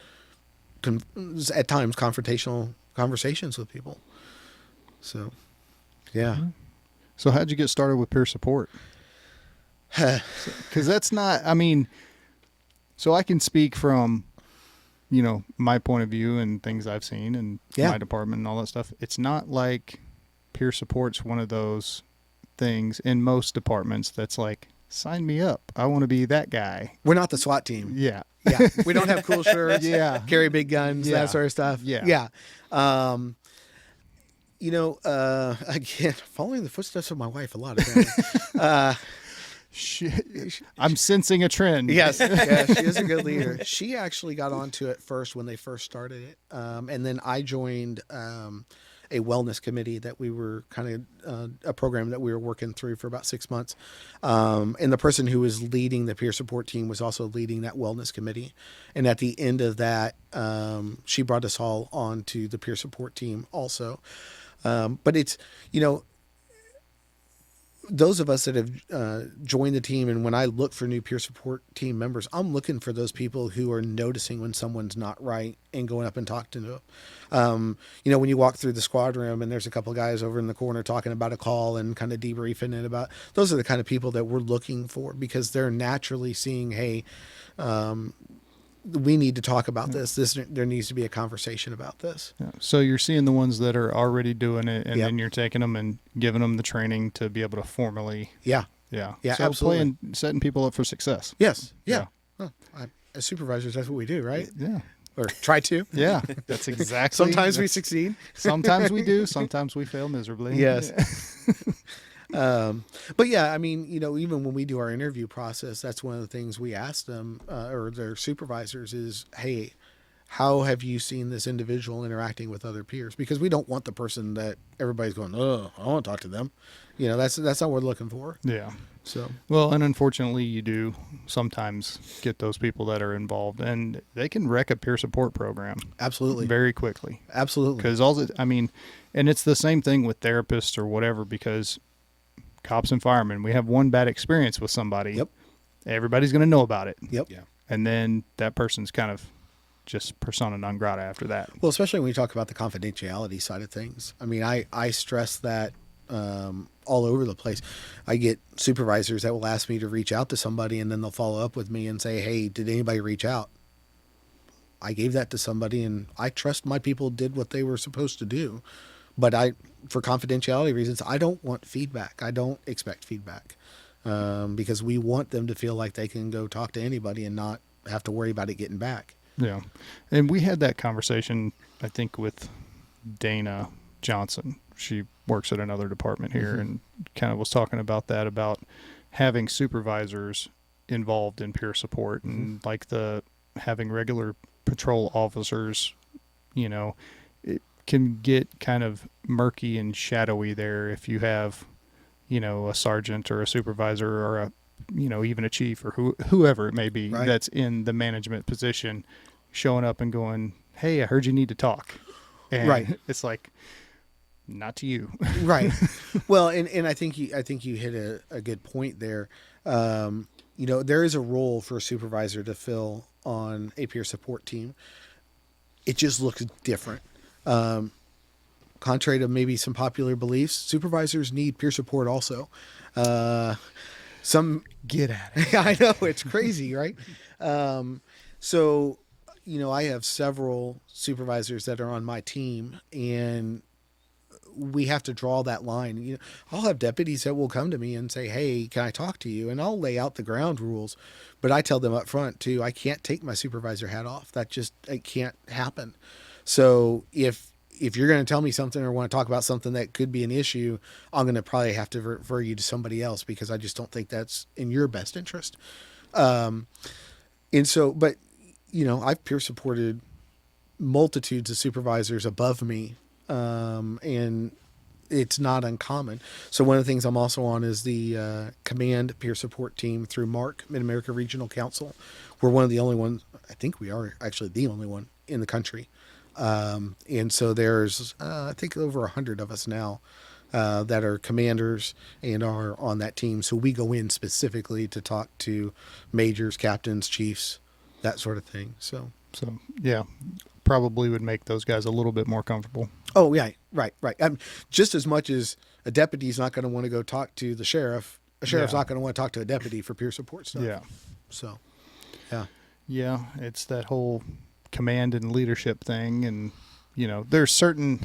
at times confrontational conversations with people. So, yeah. So how'd you get started with peer support? Because that's not, so I can speak from, my point of view and things I've seen in my department and all that stuff. It's not like peer support's one of those things in most departments that's like, sign me up. I want to be that guy. We're not the SWAT team. Yeah. Yeah. We don't have cool shirts. Yeah. Carry big guns, Yeah. that sort of stuff. Yeah. Yeah. Again, following the footsteps of my wife a lot of times. I'm sensing a trend. Yes, yeah, she is a good leader. She actually got onto it first when they first started it. And then I joined a wellness committee that we were kind of a program that we were working through for about 6 months. And the person who was leading the peer support team was also leading that wellness committee. And at the end of that, she brought us all onto the peer support team also. But it's, those of us that have joined the team, and when I look for new peer support team members, I'm looking for those people who are noticing when someone's not right and going up and talking to them. When you walk through the squad room and there's a couple of guys over in the corner talking about a call and kind of debriefing it about, those are the kind of people that we're looking for, because they're naturally seeing, hey, we need to talk about this. There needs to be a conversation about this. Yeah. So you're seeing the ones that are already doing it, and Yep. then you're taking them and giving them the training to be able to formally. Yeah. Yeah. Yeah, So absolutely. setting people up for success. Yes. Yeah. As supervisors, that's what we do, right? Yeah. Or try to. Yeah. That's exactly. Sometimes we succeed. Sometimes we do. Sometimes we fail miserably. Yes. But yeah, even when we do our interview process, that's one of the things we ask them, or their supervisors, is, hey, how have you seen this individual interacting with other peers? Because we don't want the person that everybody's going, oh, I want to talk to them. That's not what we're looking for. Yeah. So, Well, and unfortunately, you do sometimes get those people that are involved, and they can wreck a peer support program absolutely. very quickly. Absolutely. Because and it's the same thing with therapists or whatever, because cops and firemen, we have one bad experience with somebody. Yep. Everybody's going to know about it. Yep. Yeah. And then that person's kind of just persona non grata after that. Well, especially when we talk about the confidentiality side of things. I stress that all over the place. I get supervisors that will ask me to reach out to somebody, and then they'll follow up with me and say, hey, did anybody reach out? I gave that to somebody, and I trust my people did what they were supposed to do. But for confidentiality reasons, I don't want feedback. I don't expect feedback, because we want them to feel like they can go talk to anybody and not have to worry about it getting back. Yeah. And we had that conversation, I think, with Dana Johnson. She works at another department here, and kind of was talking about that, about having supervisors involved in peer support, and like having regular patrol officers, it can get kind of murky and shadowy there if you have, a sergeant or a supervisor or a, even a chief or whoever it may be, Right. that's in the management position, showing up and going, hey, I heard you need to talk. And Right. it's like, not to you. Right. Well, and I think you hit a good point there. There is a role for a supervisor to fill on a peer support team. It just looks different. Contrary to maybe some popular beliefs, supervisors need peer support also. Get at it. I know, it's crazy, right? So, I have several supervisors that are on my team, and we have to draw that line. I'll have deputies that will come to me and say, hey, can I talk to you? And I'll lay out the ground rules, but I tell them up front too, I can't take my supervisor hat off. It can't happen. So if if you're going to tell me something or want to talk about something that could be an issue, I'm going to probably have to refer you to somebody else because I just don't think that's in your best interest. And so, but I've peer supported multitudes of supervisors above me. And it's not uncommon. So one of the things I'm also on is the command peer support team through MARC, Mid-America Regional Council. We're one of the only ones, I think we are actually the only one in the country. And so there's, I think over 100 of us now that are commanders and are on that team. So we go in specifically to talk to majors, captains, chiefs, that sort of thing. So yeah, probably would make those guys a little bit more comfortable. Oh, yeah, right. Just as much as a deputy's not going to want to go talk to the sheriff, a sheriff's not going to want to talk to a deputy for peer support stuff. Yeah. So, yeah. Yeah, it's that whole command and leadership thing. And, there's certain,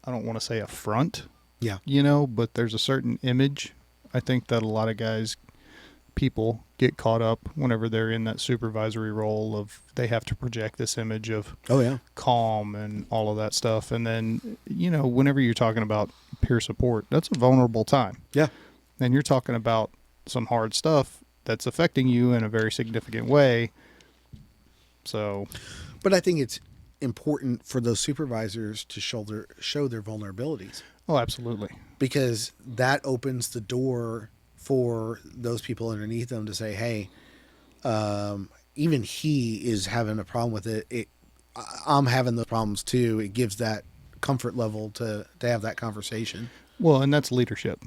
I don't want to say affront, but there's a certain image, I think, that a lot of people get caught up whenever they're in that supervisory role of they have to project this image of calm and all of that stuff. And then, whenever you're talking about peer support, that's a vulnerable time. Yeah. And you're talking about some hard stuff that's affecting you in a very significant way. So, but I think it's important for those supervisors to show their vulnerabilities. Oh, absolutely. Because that opens the door for those people underneath them to say, hey, even he is having a problem with it. I'm having those problems too. It gives that comfort level to have that conversation. Well, and that's leadership.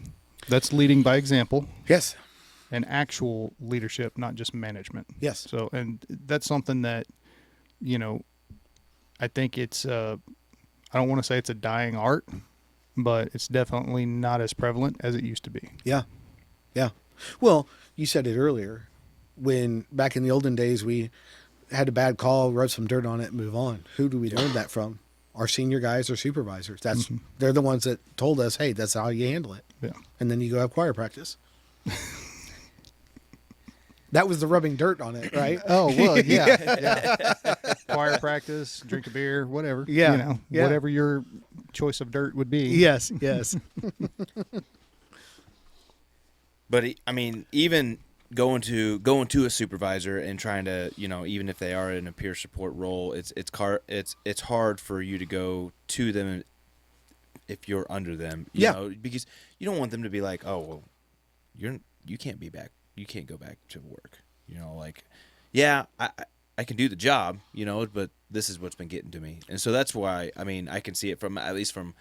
That's leading by example. Yes. And actual leadership, not just management. Yes. So, and that's something that, I think it's, I don't want to say it's a dying art, but it's definitely not as prevalent as it used to be. Yeah. Yeah. Well, you said it earlier. When back in the olden days, we had a bad call, rub some dirt on it, and move on. Who do we learn that from? Our senior guys or supervisors. They're the ones that told us, hey, that's how you handle it. Yeah. And then you go have choir practice. That was the rubbing dirt on it, right? Oh, well, yeah. Choir practice, drink a beer, whatever. Yeah. Whatever your choice of dirt would be. Yes. But even going to a supervisor and trying to, even if they are in a peer support role, it's hard for you to go to them if you're under them, you know, because you don't want them to be like, oh, well, you can't be back. You can't go back to work. I can do the job, but this is what's been getting to me. And so that's why, I can see it from, at least from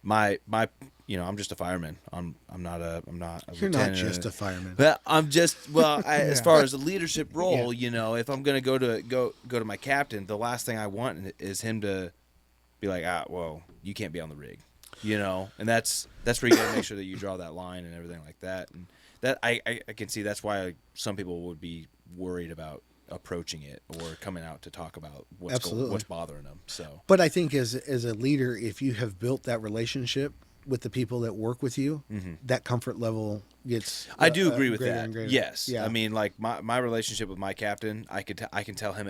my I'm just a fireman. I'm not a You're not just a fireman. But I'm just, as far as a leadership role, if I'm going to go to my captain, the last thing I want is him to be like, well, you can't be on the rig, and that's where you got to make sure that you draw that line and everything like that. And that I can see that's why some people would be worried about approaching it or coming out to talk about what's bothering them. So, but I think as a leader, if you have built that relationship with the people that work with you, that comfort level gets. I do agree with that. Yes, yeah. My relationship with my captain, I can tell him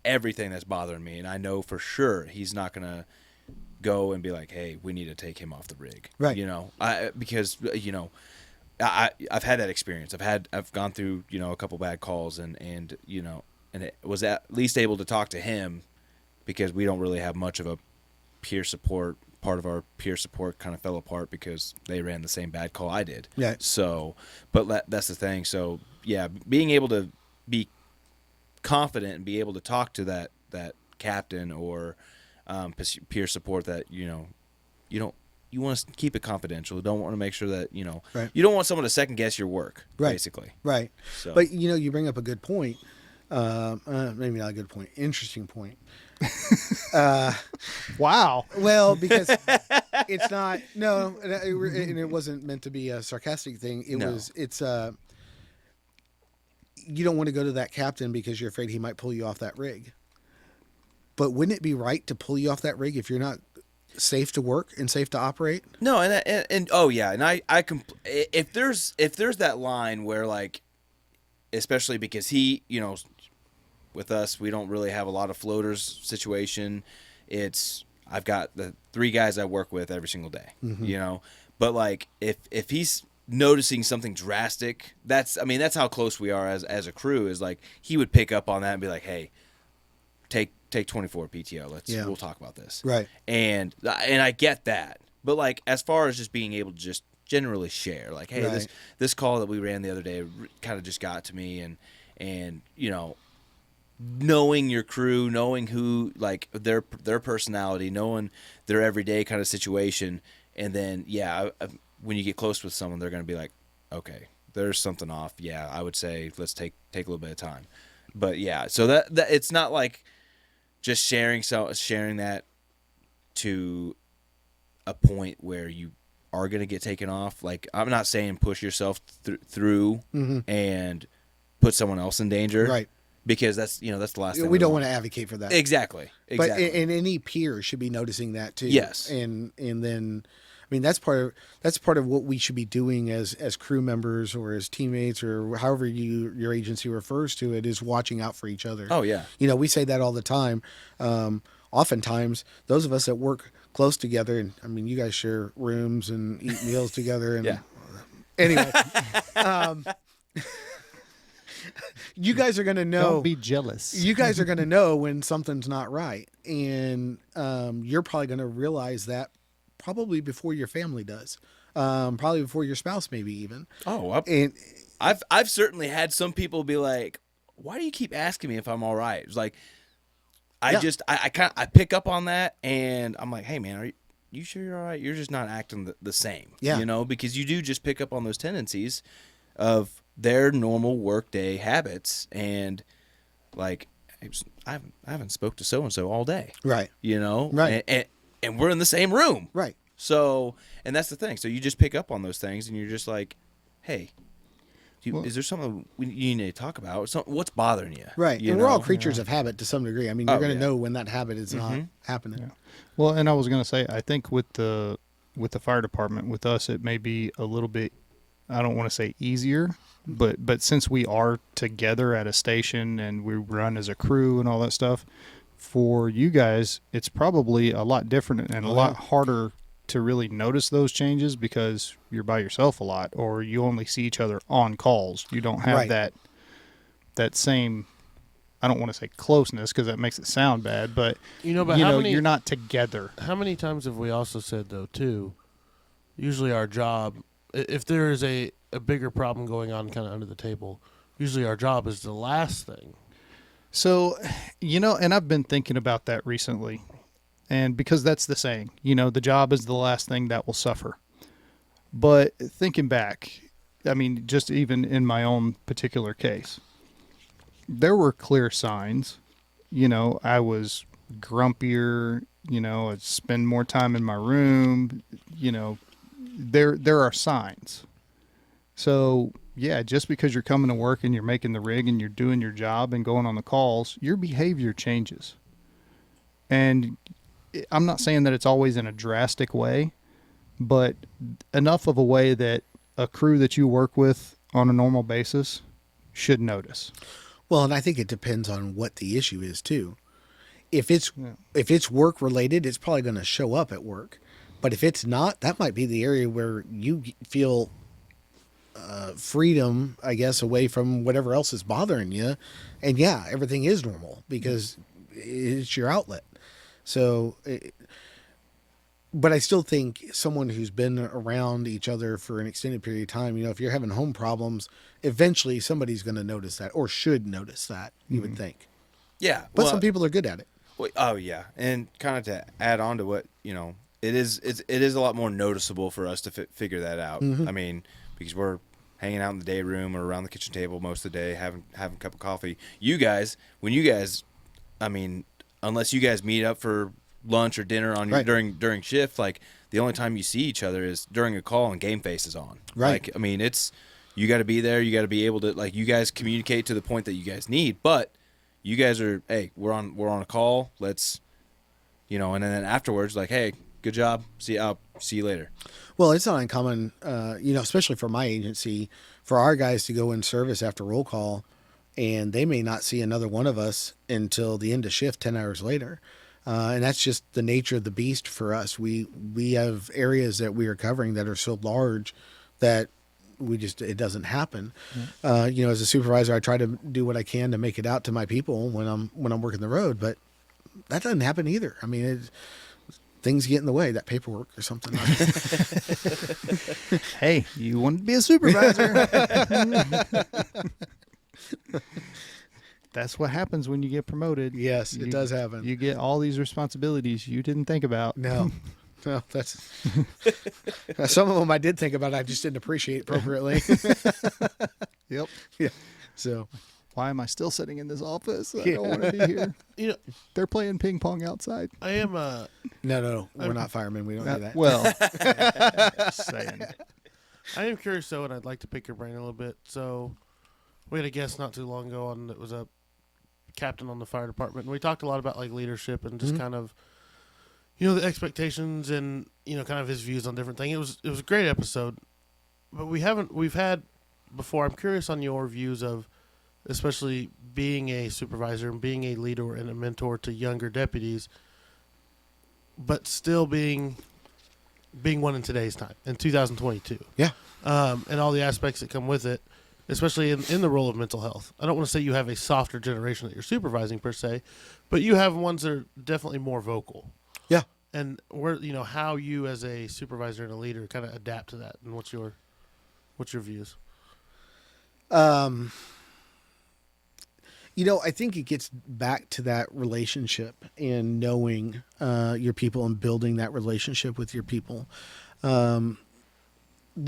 everything that's bothering me, and I know for sure he's not gonna go and be like, hey, we need to take him off the rig, right? Because I've had that experience. I've gone through a couple bad calls and it was at least able to talk to him because we don't really have much of a peer support. Part of our peer support kind of fell apart because they ran the same bad call I did. Yeah. So, but that's the thing. So yeah, being able to be confident and be able to talk to that captain or peer support that you want to keep it confidential. You don't want to make sure that, right. You don't want someone to second guess your work, basically. Right. So. But, you bring up a good point. Maybe not a good point. Interesting point. Wow. Well, because it's not, no, and it wasn't meant to be a sarcastic thing. You don't want to go to that captain because you're afraid he might pull you off that rig. But wouldn't it be right to pull you off that rig if you're not safe to work and safe to operate? No, and oh yeah, and if there's that line where especially because he, with us we don't really have a lot of floaters situation. It's I've got the 3 guys I work with every single day, you know. But like if he's noticing something drastic, that's how close we are as a crew. Is like he would pick up on that and be like, hey, take 24 PTO. We'll talk about this. Right. And I get that. But like as far as just being able to just generally share, like, hey, this call that we ran the other day kind of just got to me, and you know, knowing your crew, knowing who, like their personality, knowing their everyday kind of situation, and then when you get close with someone, they're going to be like, okay, there's something off. Yeah, I would say let's take a little bit of time. But yeah, so that it's not like just sharing that to a point where you are going to get taken off. Like, I'm not saying push yourself through and put someone else in danger. Right. Because that's the last thing we don't want to advocate for that. Exactly. But and any peer should be noticing that too. Yes. And then, I mean, that's part of what we should be doing as crew members or as teammates or however your agency refers to it, is watching out for each other. Oh yeah. You know, we say that all the time. Oftentimes, those of us that work close together, and I mean, you guys share rooms and eat meals together. And anyway, you guys are going to know. Don't be jealous. You guys are going to know when something's not right. And you're probably going to realize that probably before your family does. Probably before your spouse, maybe even. Oh, and I've certainly had some people be like, why do you keep asking me if I'm all right? It's like, I pick up on that, and I'm like, hey man, are you sure you're all right? You're just not acting the same. Yeah. You know, because you do just pick up on those tendencies of their normal workday habits, and like, I haven't spoke to so and so all day. Right. You know. Right. And we're in the same room. Right. So, and that's the thing. So you just pick up on those things, and you're just like, hey, is there something you need to talk about? What's bothering you? Right. You and know? we're all creatures of habit to some degree. I mean, you're going to know when that habit is not happening. Yeah. Well, and I was going to say, I think with the fire department, with us, it may be a little bit, I don't want to say easier, but since we are together at a station and we run as a crew and all that stuff, for you guys, it's probably a lot different and a lot harder to really notice those changes because you're by yourself a lot, or you only see each other on calls. You don't have that same, I don't want to say closeness because that makes it sound bad, but you're not together. How many times have we also said though too, usually our job, if there is a bigger problem going on kind of under the table, usually our job is the last thing. So, and I've been thinking about that recently. And because that's the saying, the job is the last thing that will suffer. But thinking back, I mean, just even in my own particular case, there were clear signs. I was grumpier, I'd spend more time in my room, there are signs. So, yeah, just because you're coming to work and you're making the rig and you're doing your job and going on the calls, your behavior changes. And I'm not saying that it's always in a drastic way, but enough of a way that a crew that you work with on a normal basis should notice. Well, and I think it depends on what the issue is too. If it's work related, it's probably going to show up at work. But if it's not, that might be the area where you feel freedom, I guess, away from whatever else is bothering you. And yeah, everything is normal because it's your outlet. So, but I still think someone who's been around each other for an extended period of time, if you're having home problems, eventually somebody's going to notice that, or should notice that, you would think. Yeah. But some people are good at it. Well, oh yeah. And kind of to add on to what, it is a lot more noticeable for us to figure that out. I mean, because we're hanging out in the day room or around the kitchen table most of the day, having a cup of coffee. Unless you guys meet up for lunch or dinner on during shift, like the only time you see each other is during a call and game face is on. Right. Like, I mean, you got to be there. You got to be able to, like, you guys communicate to the point that you guys need, but you guys are, hey, we're on a call. Let's, and then afterwards, like, hey, good job. I'll see you later. Well, it's not uncommon, especially for my agency, for our guys to go in service after roll call, and they may not see another one of us until the end of shift 10 hours later. And that's just the nature of the beast for us. We have areas that we are covering that are so large that it doesn't happen. As a supervisor, I try to do what I can to make it out to my people when I'm working the road, but that doesn't happen either. I mean, things get in the way, that paperwork or something. Hey, you want to be a supervisor. That's what happens when you get promoted. Yes, it does happen. You get all these responsibilities you didn't think about. No, that's some of them I did think about. I just didn't appreciate appropriately. Yep. Yeah. So why am I still sitting in this office? I don't want to be here. They're playing ping pong outside. I am No, we're not firemen. We don't do that. Well, just saying. I am curious though, and I'd like to pick your brain a little bit. So we had a guest not too long ago on that was a captain on the fire department, and we talked a lot about like leadership and just kind of the expectations and kind of his views on different things. It was a great episode, but we've had before. I'm curious on your views of especially being a supervisor and being a leader and a mentor to younger deputies, but still being one in today's time, in 2022. Yeah. And all the aspects that come with it, especially in the role of mental health. I don't want to say you have a softer generation that you're supervising per se, but you have ones that are definitely more vocal. Yeah. And where how you as a supervisor and a leader kind of adapt to that, and what's your views? I think it gets back to that relationship and knowing your people and building that relationship with your people. The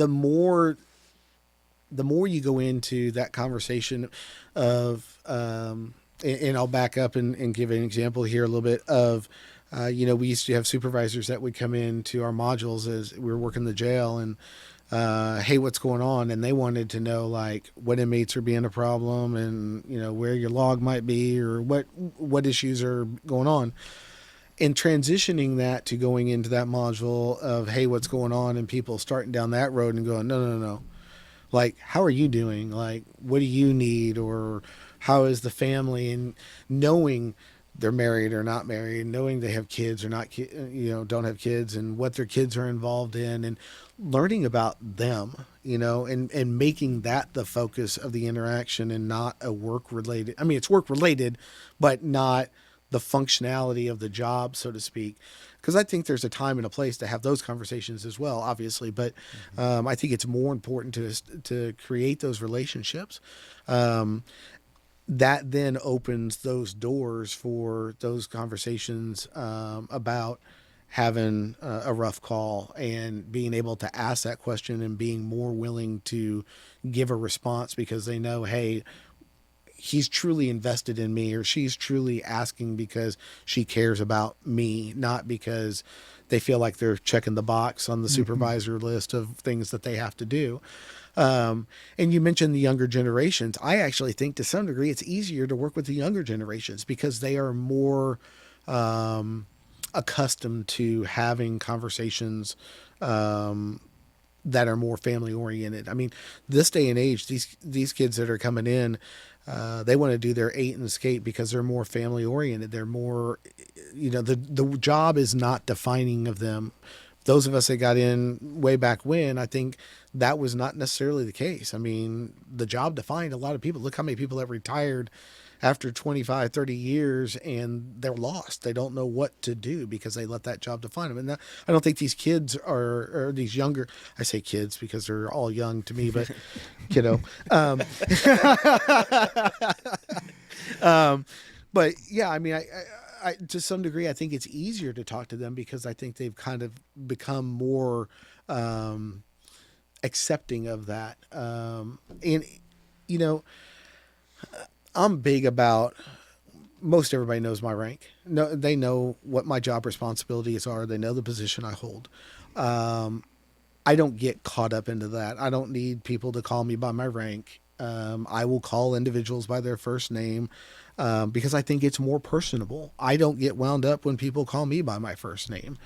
more you go into that conversation of, and I'll back up and give an example here a little bit of, we used to have supervisors that would come into our modules as we were working the jail and, hey, what's going on? And they wanted to know like what inmates are being a problem and, where your log might be or what issues are going on. And transitioning that to going into that module of, hey, what's going on? And people starting down that road and going, no. Like, how are you doing? Like, what do you need? Or how is the family? And knowing they're married or not married, knowing they have kids or not, don't have kids and what their kids are involved in and learning about them, and making that the focus of the interaction and not a work related. I mean, it's work related, but not the functionality of the job, so to speak. Because I think there's a time and a place to have those conversations as well, obviously. But I think it's more important to create those relationships. That then opens those doors for those conversations about having a rough call and being able to ask that question and being more willing to give a response because they know, hey, he's truly invested in me or she's truly asking because she cares about me, not because they feel like they're checking the box on the supervisor list of things that they have to do. And you mentioned the younger generations. I actually think to some degree it's easier to work with the younger generations because they are more accustomed to having conversations that are more family oriented. I mean, this day and age, these kids that are coming in, they want to do their 8 and skate because they're more family oriented. They're more, the job is not defining of them. Those of us that got in way back when, I think that was not necessarily the case. I mean, the job defined a lot of people. Look how many people have retired after 25, 30 years and they're lost. They don't know what to do because they let that job define them. And I don't think these kids or these younger, I say kids because they're all young to me, but but yeah, I mean, I to some degree, I think it's easier to talk to them because I think they've kind of become more accepting of that. I'm big about, most everybody knows my rank. No, they know what my job responsibilities are. They know the position I hold. I don't get caught up into that. I don't need people to call me by my rank. I will call individuals by their first name because I think it's more personable. I don't get wound up when people call me by my first name.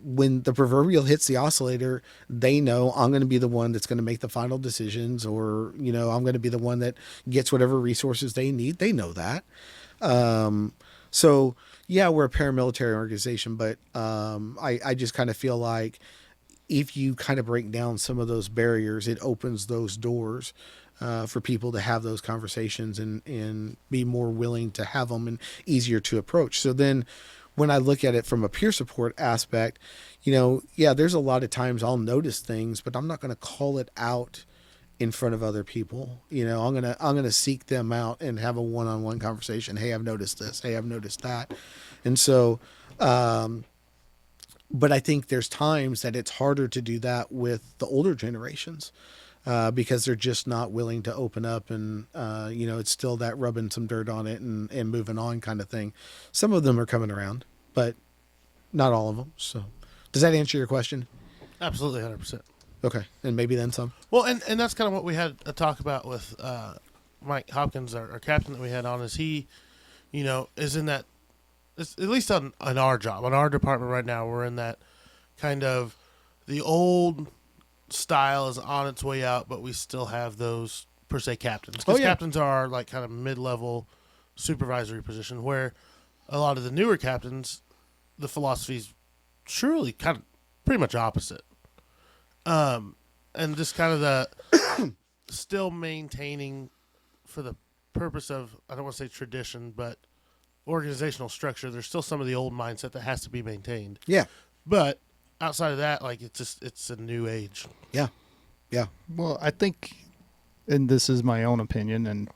When the proverbial hits the oscillator, they know I'm going to be the one that's going to make the final decisions, or, I'm going to be the one that gets whatever resources they need. They know that. So, Yeah, we're a paramilitary organization, but I just kind of feel like if you kind of break down some of those barriers, it opens those doors for people to have those conversations and be more willing to have them and easier to approach. So then when I look at it from a peer support aspect, there's a lot of times I'll notice things, but I'm not going to call it out in front of other people. I'm going to seek them out and have a one-on-one conversation. Hey, I've noticed this. Hey, I've noticed that. And so, but I think there's times that it's harder to do that with the older generations, because they're just not willing to open up and, it's still that rubbing some dirt on it and moving on kind of thing. Some of them are coming around, but not all of them. So does that answer your question? Absolutely, 100%. Okay. And maybe then some. Well, and that's kind of what we had a talk about with Mike Hopkins, our captain that we had on, is he, is in that, at least on our job, on our department right now, we're in that kind of the old style is on its way out, but we still have those, per se, captains. Because captains are like kind of mid-level supervisory position, where a lot of the newer captains, the philosophy's truly kind of pretty much opposite. And just kind of the still maintaining for the purpose of, I don't want to say tradition, but organizational structure. There's still some of the old mindset that has to be maintained. Yeah. But outside of that, like, it's a new age. Yeah. Yeah. Well, I think, and this is my own opinion, and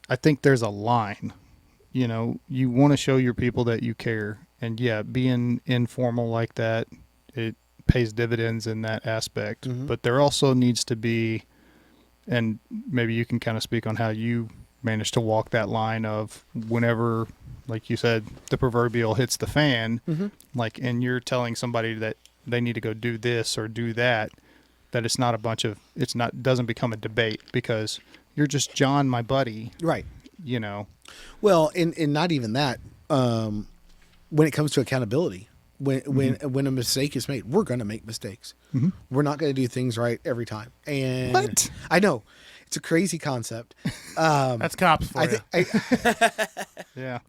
I think there's a line. You want to show your people that you care. And yeah, being informal like that, it pays dividends in that aspect. Mm-hmm. But there also needs to be, and maybe you can kind of speak on how you managed to walk that line of whenever, like you said, the proverbial hits the fan, Mm-hmm. like, and you're telling somebody that they need to go do this or do that, that it's not doesn't become a debate because you're just John, my buddy. Right. Well, and not even that. When it comes to accountability, when a mistake is made, we're going to make mistakes. Mm-hmm. We're not going to do things right every time. And what? I know it's a crazy concept. That's cops for you. Yeah.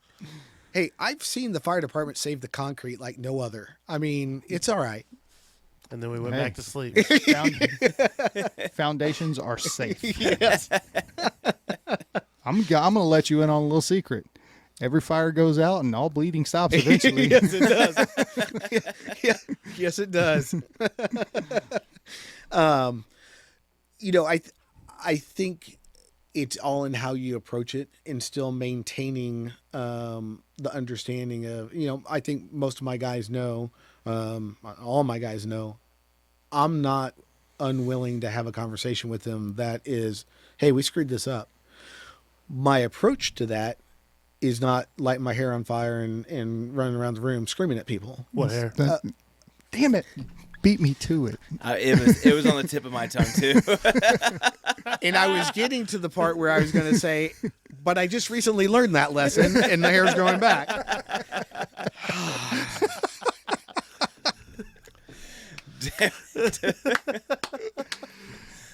Hey, I've seen the fire department save the concrete like no other. I mean, it's all right. And then we went Hey. back to sleep. Foundations are safe. Yes. I'm going to let you in on a little secret. Every fire goes out and all bleeding stops eventually. Yes, it does. Yeah. Yes, it does. I think it's all in how you approach it and still maintaining the understanding of, I think most of my guys know, all my guys know, I'm not unwilling to have a conversation with them that is, hey, we screwed this up. My approach to that is not lighting my hair on fire and running around the room screaming at people. What hair? Damn it. Beat me to it. It was on the tip of my tongue, too. And I was getting to the part where I was going to say, but I just recently learned that lesson and the hair's growing back.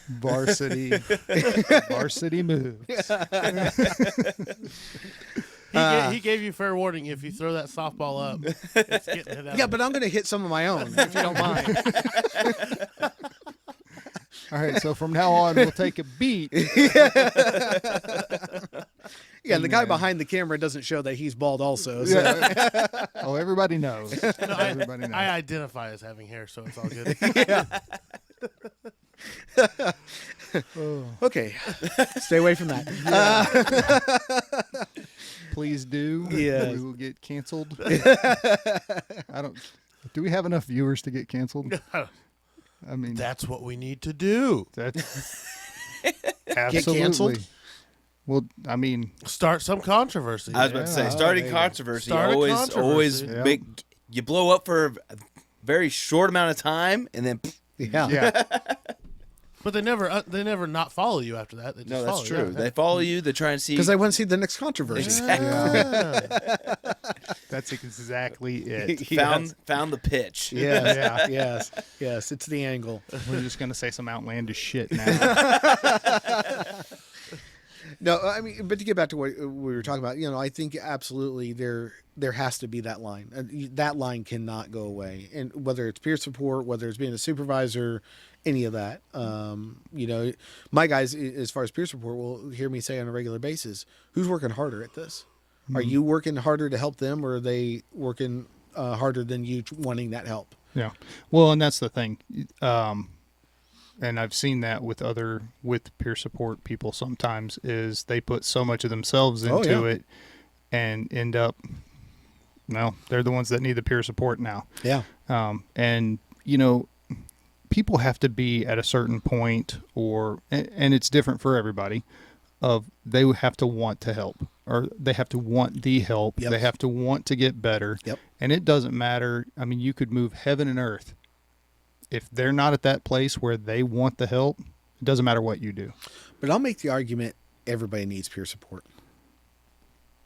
Varsity moves. He gave you fair warning. If you throw that softball up, it's getting it out. Yeah, but I'm going to hit some of my own, if you don't mind. All right, so from now on, we'll take a beat. Yeah, and the guy behind the camera doesn't show that he's bald also. So. Yeah. Oh, everybody knows. Everybody knows. I identify as having hair, so it's all good. Yeah. Okay, stay away from that. Please do. Yes. We will get canceled. Do we have enough viewers to get canceled? I mean, That's what we need to do. that's absolutely. canceled? Well, I mean, Start some controversy. I was about to say, starting controversy, Start a always controversy. Yeah. big. You blow up for a very short amount of time, and then Yeah. yeah. But they never not follow you after that. They just no, that's follow true. You. They follow you. They try and see. Because I want to see the next controversy. That's exactly it. found the pitch. Yes, Yeah. yes. It's the angle. We're just gonna say some outlandish shit now. No, I mean, but to get back to what we were talking about, I think absolutely there has to be that line. That line cannot go away. And whether it's peer support, whether it's being a supervisor, any of that, my guys, as far as peer support, will hear me say on a regular basis, who's working harder at this? Mm-hmm. Are you working harder to help them, or are they working harder than you wanting that help? Yeah. Well, and that's the thing. And I've seen that with peer support people sometimes, is they put so much of themselves into it and end up, they're the ones that need the peer support now. Yeah. And, people have to be at a certain point, and it's different for everybody, of they have to want to help, or they have to want the help. Yep. They have to want to get better. Yep. And it doesn't matter. I mean, you could move heaven and earth. If they're not at that place where they want the help, it doesn't matter what you do. But I'll make the argument everybody needs peer support.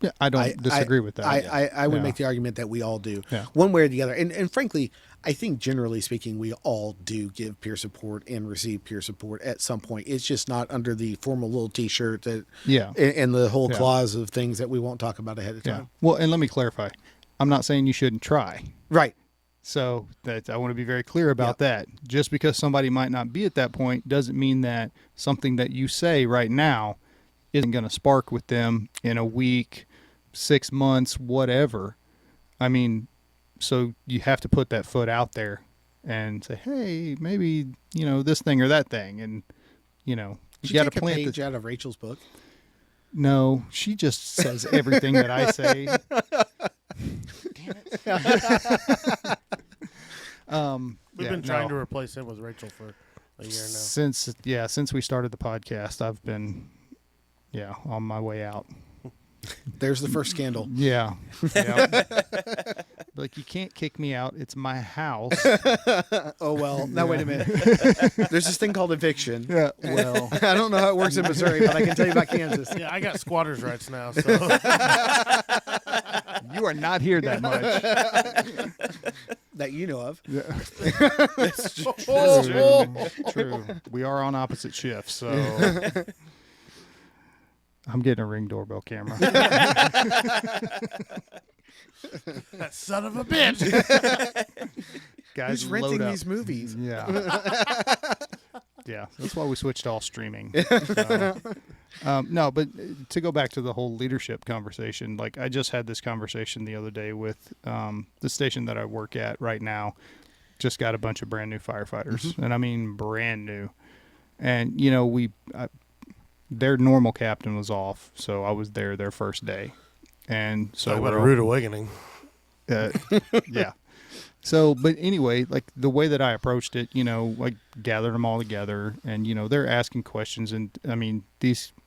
Yeah, I don't disagree with that. I would make the argument that we all do, one way or the other. And frankly, I think generally speaking, we all do give peer support and receive peer support at some point. It's just not under the formal little T-shirt that, and the whole clause of things that we won't talk about ahead of time. Yeah. Well, and let me clarify. I'm not saying you shouldn't try. Right. So that I want to be very clear about that. Just because somebody might not be at that point doesn't mean that something that you say right now isn't going to spark with them in a week, 6 months, whatever. I mean, so you have to put that foot out there and say, hey, maybe, this thing or that thing. And, you got to plant a page out of Rachel's book. No, she just says everything that I say. Damn it. We've been trying to replace him with Rachel for a year now. Since we started the podcast, I've been, on my way out. There's the first scandal. Yeah. Like, you can't kick me out. It's my house. Oh, well, now wait a minute. There's this thing called eviction. Yeah, well. I don't know how it works in Missouri, but I can tell you about Kansas. Yeah, I got squatters' rights now, so. You are not here that much. That you know of. Yeah. That's True. We are on opposite shifts, so. I'm getting a Ring doorbell camera. That son of a bitch. Guys, who's renting these movies? Yeah. Yeah, that's why we switched to all streaming. No, but to go back to the whole leadership conversation, like I just had this conversation the other day with the station that I work at right now. Just got a bunch of brand new firefighters, and I mean brand new. And their normal captain was off, so I was there their first day, and so what a rude awakening. Yeah. So, but anyway, like the way that I approached it, like gathered them all together, and they're asking questions, and I mean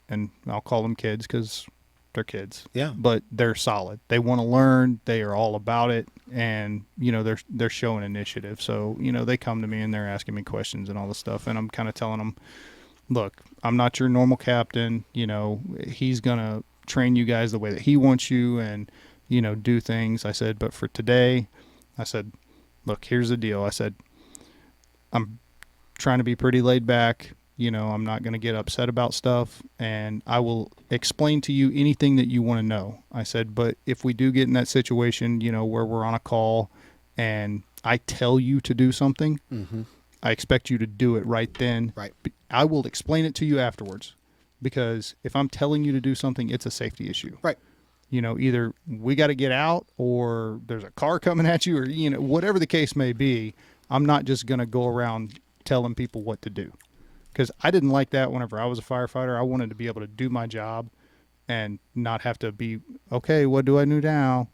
and I'll call them kids because they're kids. Yeah. But they're solid. They want to learn. They are all about it, and they're showing initiative. So they come to me and they're asking me questions and all this stuff, and I'm kind of telling them, look, I'm not your normal captain. He's gonna train you guys the way that he wants you, and do things. I said, but for today, I said, look, here's the deal. I said, I'm trying to be pretty laid back. I'm not going to get upset about stuff, and I will explain to you anything that you want to know. I said, but if we do get in that situation, where we're on a call and I tell you to do something, I expect you to do it right then. Right. I will explain it to you afterwards, because if I'm telling you to do something, it's a safety issue. Right. Either we got to get out, or there's a car coming at you, or, whatever the case may be. I'm not just going to go around telling people what to do, because I didn't like that whenever I was a firefighter. I wanted to be able to do my job and not have to be, okay, what do I do now?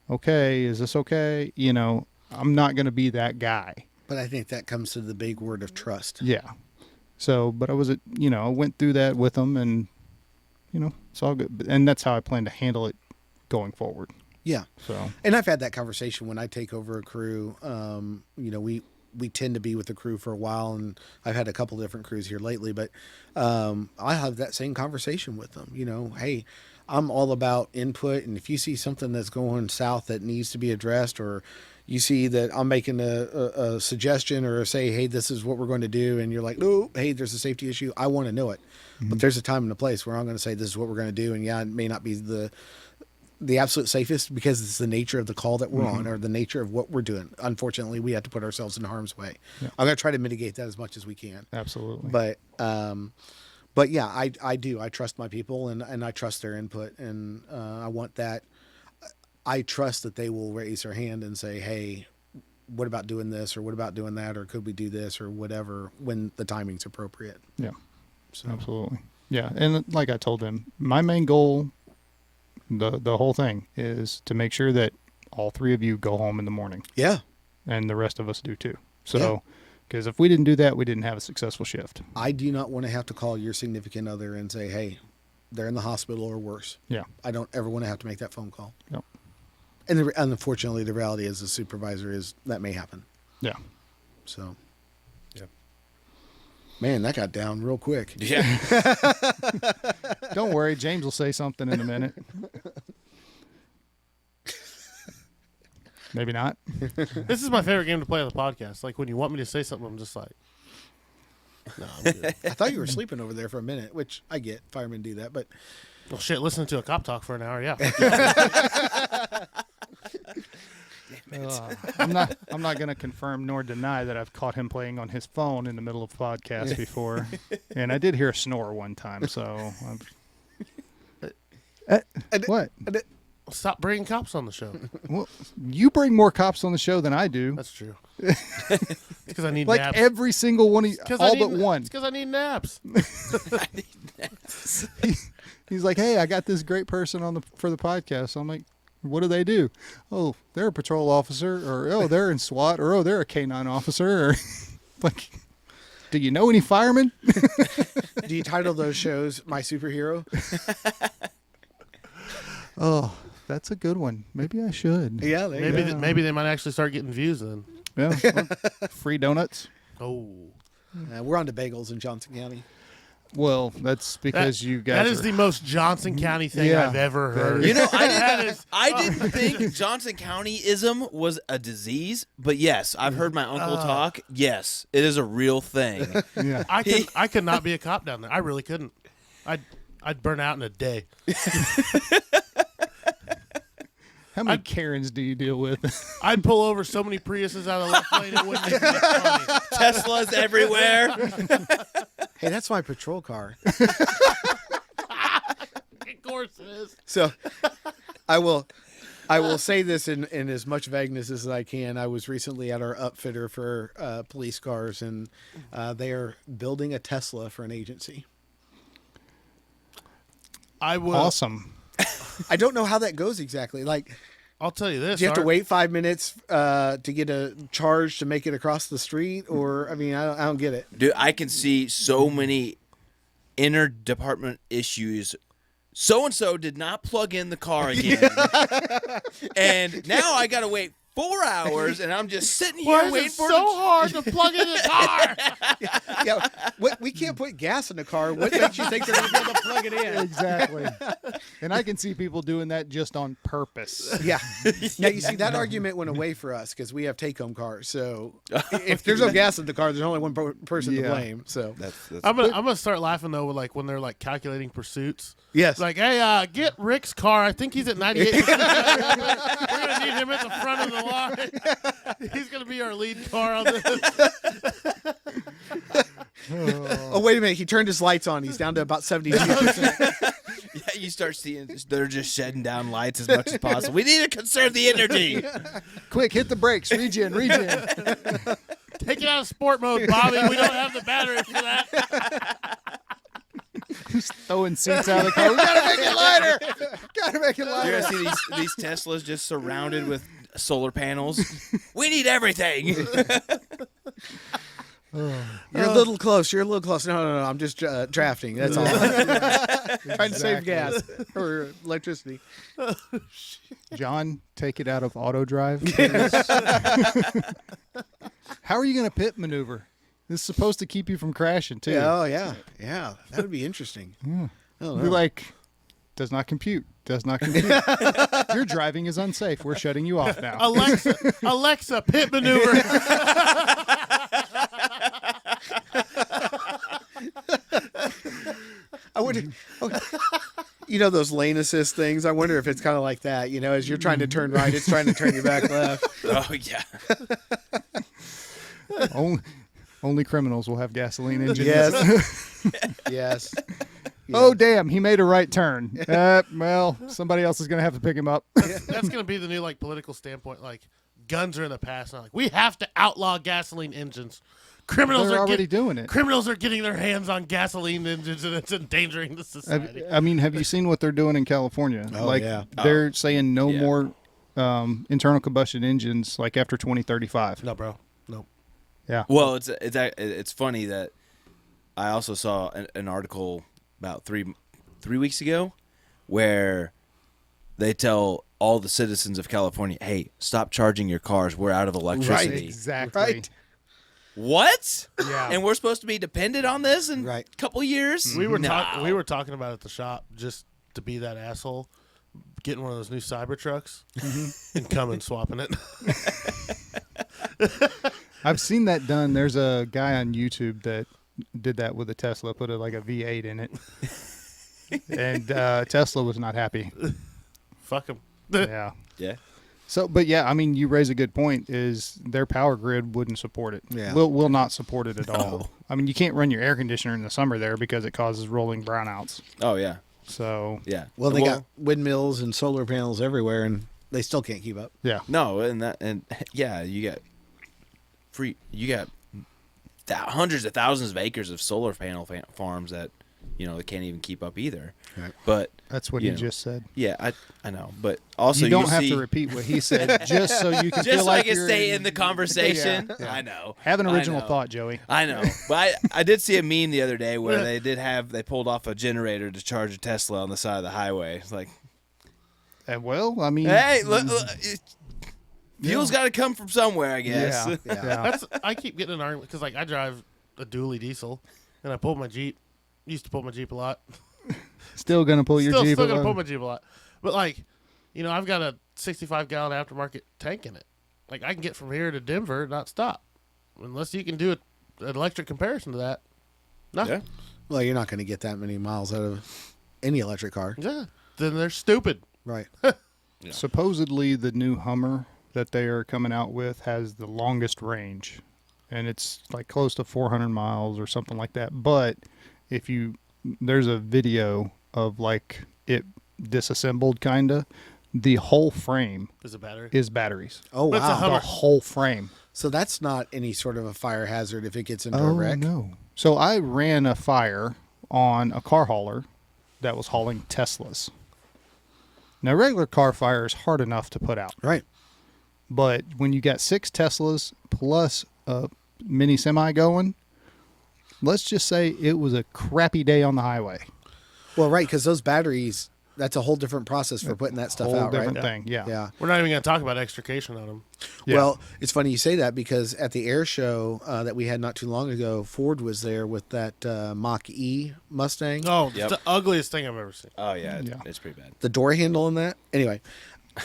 Okay, is this okay? I'm not going to be that guy. But I think that comes to the big word of trust. Yeah. So, but I was, I went through that with them, and, it's all good. And that's how I plan to handle it going forward. Yeah. So, and I've had that conversation when I take over a crew. We tend to be with the crew for a while, and I've had a couple different crews here lately, but I have that same conversation with them. Hey, I'm all about input, and if you see something that's going south that needs to be addressed, or you see that I'm making a suggestion or say, hey, this is what we're going to do. And you're like, no, hey, there's a safety issue. I want to know it. But there's a time and a place where I'm going to say, this is what we're going to do. And yeah, it may not be the absolute safest because it's the nature of the call that we're on or the nature of what we're doing. Unfortunately, we have to put ourselves in harm's way. Yeah. I'm going to try to mitigate that as much as we can. Absolutely. But yeah, I do. I trust my people and I trust their input. And I want that. I trust that they will raise their hand and say, hey, what about doing this or what about doing that or could we do this or whatever when the timing's appropriate. Yeah, so. Absolutely. Yeah, and like I told them, my main goal, the whole thing, is to make sure that all three of you go home in the morning. Yeah. And the rest of us do too. So, because if we didn't do that, we didn't have a successful shift. I do not want to have to call your significant other and say, hey, they're in the hospital or worse. Yeah. I don't ever want to have to make that phone call. Yep. And unfortunately, the reality as a supervisor is that may happen. Yeah. So. Yeah. Man, that got down real quick. Yeah. Don't worry. James will say something in a minute. Maybe not. This is my favorite game to play on the podcast. Like when you want me to say something, I'm just like, no, I'm good. I thought you were sleeping over there for a minute, which I get. Firemen do that, but. Well, shit, listening to a cop talk for an hour, yeah. I'm not going to confirm nor deny that I've caught him playing on his phone in the middle of podcasts before, and I did hear a snore one time. So, what? Stop bringing cops on the show. Well, you bring more cops on the show than I do. That's true. It's because I need like naps. every single one, all but one. It's because I need naps. I need naps. He's like, hey, I got this great person for the podcast. So I'm like, what do they do? Oh, they're a patrol officer, or oh, they're in SWAT, or oh, they're a K-9 officer, or like, do you know any firemen? Do you title those shows "My Superhero"? Oh, that's a good one. Maybe I should. Yeah, maybe they might actually start getting views then. Yeah, free donuts. Oh, we're on to bagels in Johnson County. Well, that's because you guys. That is the most Johnson County thing I've ever heard. You know, I didn't think Johnson County-ism was a disease, but yes, I've heard my uncle talk. Yes, it is a real thing. Yeah, I could not be a cop down there. I really couldn't. I'd burn out in a day. How many Karens do you deal with? I'd pull over so many Priuses out of the left lane it wouldn't even be funny. Teslas everywhere. Hey, that's my patrol car. Of course it is. So, I will say this in as much vagueness as I can. I was recently at our upfitter for police cars, and they are building a Tesla for an agency. I will. Awesome. I don't know how that goes exactly. Like, I'll tell you this. do you have to wait 5 minutes to get a charge to make it across the street? Or, I mean, I don't get it. Dude, I can see so many interdepartment issues. So-and-so did not plug in the car again. And now I got to wait 4 hours, and I'm just sitting here waiting for it. It's so hard to plug in the car. Yeah, we can't put gas in the car. What makes you think they're going to be able to plug it in? Exactly. And I can see people doing that just on purpose. Yeah. Now, you see, that argument went away for us because we have take-home cars. So if there's no gas in the car, there's only one person to blame. So I'm gonna start laughing though, like when they're like calculating pursuits. Yes. Like, hey, get Rick's car. I think he's at 98. We're gonna need him at the front of the line. He's gonna be our lead car on this. Oh, wait a minute. He turned his lights on. He's down to about 72%. Yeah, you start seeing they're just shedding down lights as much as possible. We need to conserve the energy. Quick, hit the brakes. Regen. Take it out of sport mode, Bobby. We don't have the battery for that. Just throwing seats out of the car. We gotta make it lighter. You're gonna see these Teslas just surrounded with solar panels. We need everything. You're a little close. No. I'm just drafting. That's all. Trying to save gas or electricity. John, take it out of auto drive. How are you going to pit maneuver? This is supposed to keep you from crashing, too. Yeah, oh, yeah. Yeah, that would be interesting. Be like, does not compute. Does not compute. Your driving is unsafe. We're shutting you off now. Alexa, pit maneuver. I wonder, those lane assist things. I wonder if it's kind of like that. As you're trying to turn right, it's trying to turn you back left. Oh yeah. Only criminals will have gasoline engines. Yes. Yes. Oh, damn. He made a right turn. Well, somebody else is going to have to pick him up. That's going to be the new political standpoint. Guns are in the past. Now, we have to outlaw gasoline engines. Criminals They're are already doing it. Criminals are getting their hands on gasoline engines, and it's endangering the society. Have you seen what they're doing in California? Oh, yeah. They're saying no more internal combustion engines after 2035. No, bro. No. Yeah. Well, it's funny that I also saw an article about three weeks ago where they tell all the citizens of California, hey, stop charging your cars. We're out of electricity. Right. Exactly. Right. What? Yeah. And we're supposed to be dependent on this in a couple years? We were No. we were talking about it at the shop just to be that asshole, getting one of those new Cybertrucks and coming swapping it. I've seen that done. There's a guy on YouTube that did that with a Tesla, put a V8 in it. And Tesla was not happy. Fuck them. Yeah. Yeah. So, but yeah, I mean, you raise a good point. Is their power grid wouldn't support it? Yeah. will not support it at all. I mean, you can't run your air conditioner in the summer there because it causes rolling brownouts. Oh, yeah. So Yeah. Well, they got windmills and solar panels everywhere, and they still can't keep up. yeah, No, and yeah, you got hundreds of thousands of acres of solar panel farms that they can't even keep up either. Right. But that's what he just said. yeah, I know, but also You don't you'll have see, to repeat what he said just so you can just feel so like I can you're stay in the conversation. Yeah. I know. Have an I original know. thought, Joey. I know, but I did see a meme the other day where they pulled off a generator to charge a Tesla on the side of the highway. It's like, Well, I mean, hey, fuel's got to come from somewhere, I guess. Yeah, yeah. I keep getting an argument because I drive a dually diesel, and I pull my Jeep. Used to pull my Jeep a lot. Still gonna pull your Jeep. Still gonna pull my Jeep a lot. But I've got a 65-gallon aftermarket tank in it. I can get from here to Denver and not stop, unless you can do an electric comparison to that. No. Yeah. Well, you're not going to get that many miles out of any electric car. Yeah. Then they're stupid. Right. Supposedly, the new Hummer that they are coming out with has the longest range, and it's close to 400 miles or something like that. But there's a video of it disassembled, kinda. The whole frame Is a battery. is batteries. Oh, That's a wow. Hummer. The whole frame. So that's not any sort of a fire hazard if it gets into a Oh wreck? no! So I ran a fire on a car hauler that was hauling Teslas. Now, regular car fire is hard enough to put out. Right. But when you got 6 Teslas plus a mini semi going, let's just say it was a crappy day on the highway. Well, right, because those batteries, that's a whole different process for putting that stuff Whole out, different right? thing, yeah. Yeah. We're not even going to talk about extrication on them. Yeah. Well, it's funny you say that because at the air show that we had not too long ago, Ford was there with that Mach-E Mustang. Oh, Yep. it's the ugliest thing I've ever seen. Oh yeah, Yeah. it's pretty bad. The door handle in that. Anyway,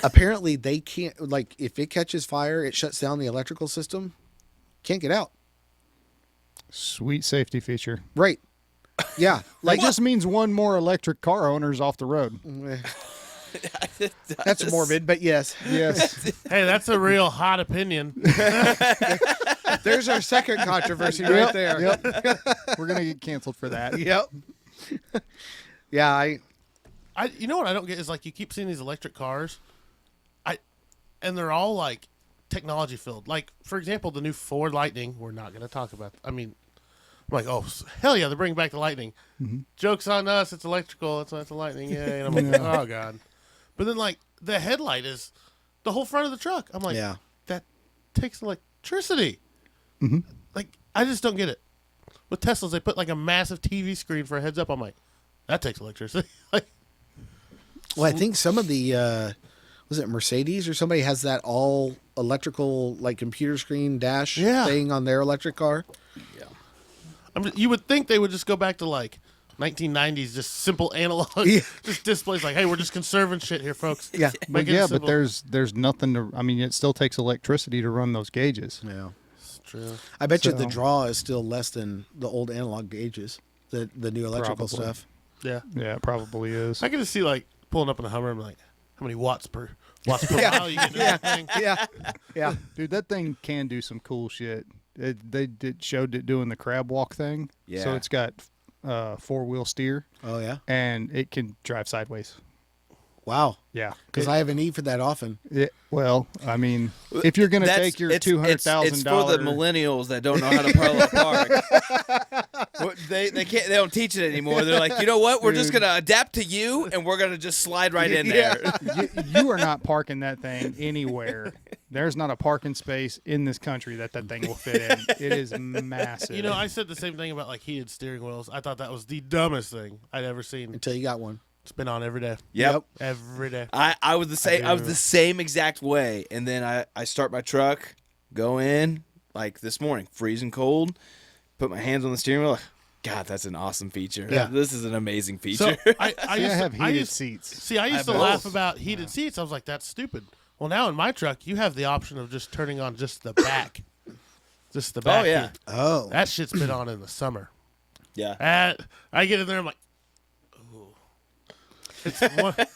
apparently they can't, if it catches fire, it shuts down the electrical system. Can't get out. Sweet safety feature. Right. Yeah. That just means one more electric car owner's off the road. That's morbid, but yes. Yes. Hey, that's a real hot opinion. There's our second controversy right there. Yep. We're going to get canceled for that. Yep. Yeah, You know what I don't get is you keep seeing these electric cars, and they're all technology filled. For example, the new Ford Lightning. We're not going to talk about. I mean, I'm oh hell yeah, they're bringing back the Lightning. Mm-hmm. Jokes on us. It's electrical. It's a Lightning. Yay! And I'm oh god. But then the headlight is the whole front of the truck. I'm yeah. that takes electricity. Mm-hmm. I just don't get it. With Teslas, they put a massive TV screen for a heads up. I'm that takes electricity. Well, I think some of the was it Mercedes or somebody has that all electrical computer screen dash thing on their electric car. Yeah. You would think they would just go back to 1990s, just simple analog, just displays like, hey, we're just conserving shit here, folks. Yeah. Make But it yeah, simple. but there's nothing to. I mean, it still takes electricity to run those gauges. Yeah. It's true. I bet you the So- draw is still less than the old analog gauges, the new electrical Probably. stuff. Yeah. Yeah, it probably is. I can just see like pulling up in a Hummer and be like, how many watts per mile you get in that thing? Yeah. Yeah. Dude, that thing can do some cool shit. They showed it doing the crab walk thing. Yeah. So it's got 4-wheel steer, Oh, yeah. and it can drive sideways. Wow. Yeah. Because I have a need for that often. Well, I mean, if you're gonna take your $200,000, it's for the millennials that don't know how to parallel park. They don't teach it anymore. They're like, you know what? We're just gonna adapt to you, and we're gonna just slide right in there. you are not parking that thing anywhere. There's not a parking space in this country that thing will fit in. It is massive. You know, I said the same thing about like heated steering wheels. I thought that was the dumbest thing I'd ever seen. Until you got one. It's been on every day. Yep. Every day. I was the same. I was do. the same exact way. And then I start my truck, go in like this morning, freezing cold, put my hands on the steering wheel. Like, God, that's an awesome feature. Yeah. This is an amazing So feature. I See, used I have to, heated seats. See, I used to have laugh both. about heated seats. I was like, that's stupid. Well, now in my truck, you have the option of just turning on just the back. Just the back. Oh, yeah. heat. Oh. That shit's been on in the summer. Yeah. I get in there, I'm like, ooh.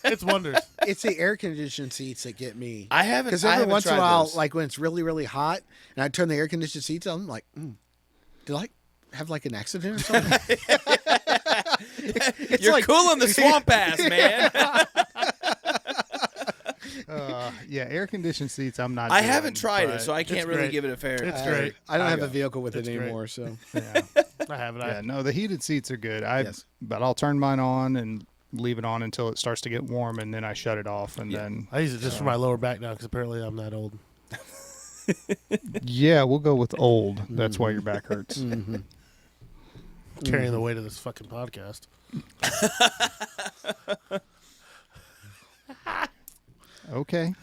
It's wonders. It's the air conditioned seats that get me. I haven't. Because I every haven't once in a tried while, those. like when it's really, really hot, and I turn the air conditioned seats on, I'm like, did I have like an accident or something? You're like- cool in the swamp ass, man. Yeah, air conditioned seats. I'm not. I doing, haven't tried it, but- so I can't It's really great. give it a fair. It's great. I don't have go. a vehicle with it It's great. anymore, so Yeah, I have it. yeah. No, the heated seats are good. Yes. But I'll turn mine on and leave it on until it starts to get warm, and then I shut it off, and then I use it just for my lower back now because apparently I'm that old. yeah, we'll go with old. That's why your back hurts. Carrying the weight of this fucking podcast. Okay.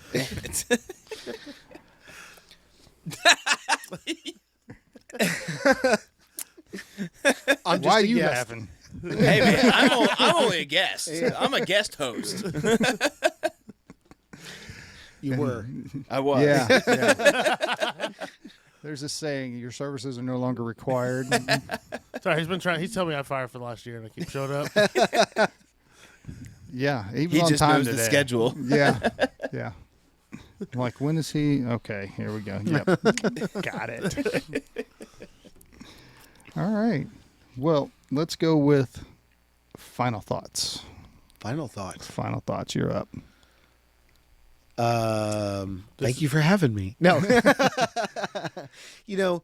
I'm just Why are a you guest. laughing? Hey man, I'm only a guest. I'm a guest host. You were. I was. Yeah. yeah. There's a saying: your services are no longer required. Sorry, he's been trying. He's telling me I fired for the last year, and I keep showing up. Yeah, he was He on just time knows today. the schedule. Yeah, yeah. I'm like, when is he? Okay, here we go. Yep, got it. All right. Well, let's go with final thoughts. Final thoughts. Final thoughts. You're up. Thank you for having me. No. You know,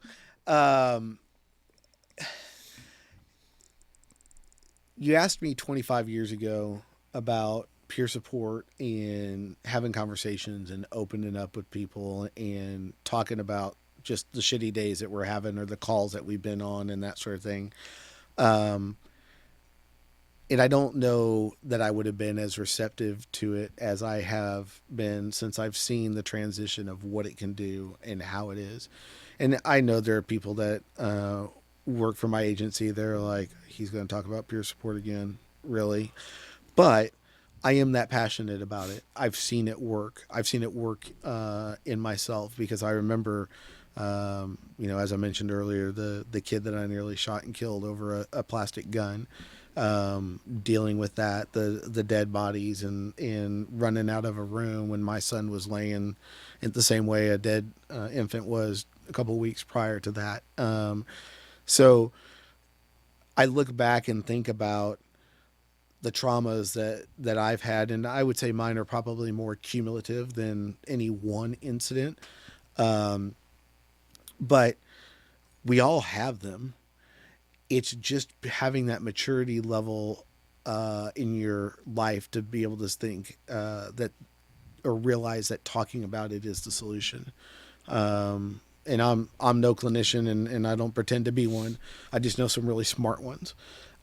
you asked me 25 years ago about peer support and having conversations and opening up with people and talking about just the shitty days that we're having or the calls that we've been on and that sort of thing. And I don't know that I would have been as receptive to it as I have been since I've seen the transition of what it can do and how it is. And I know there are people that work for my agency. They're like, he's going to talk about peer support again, really? But I am that passionate about it. I've seen it work. I've seen it work in myself because I remember, as I mentioned earlier, the kid that I nearly shot and killed over a plastic gun. Dealing with that, the dead bodies and running out of a room when my son was laying in the same way a dead infant was a couple of weeks prior to that. So I look back and think about the traumas that I've had, and I would say mine are probably more cumulative than any one incident. But we all have them. It's just having that maturity level in your life to be able to think that or realize that talking about it is the solution. And I'm no clinician and I don't pretend to be one. I just know some really smart ones.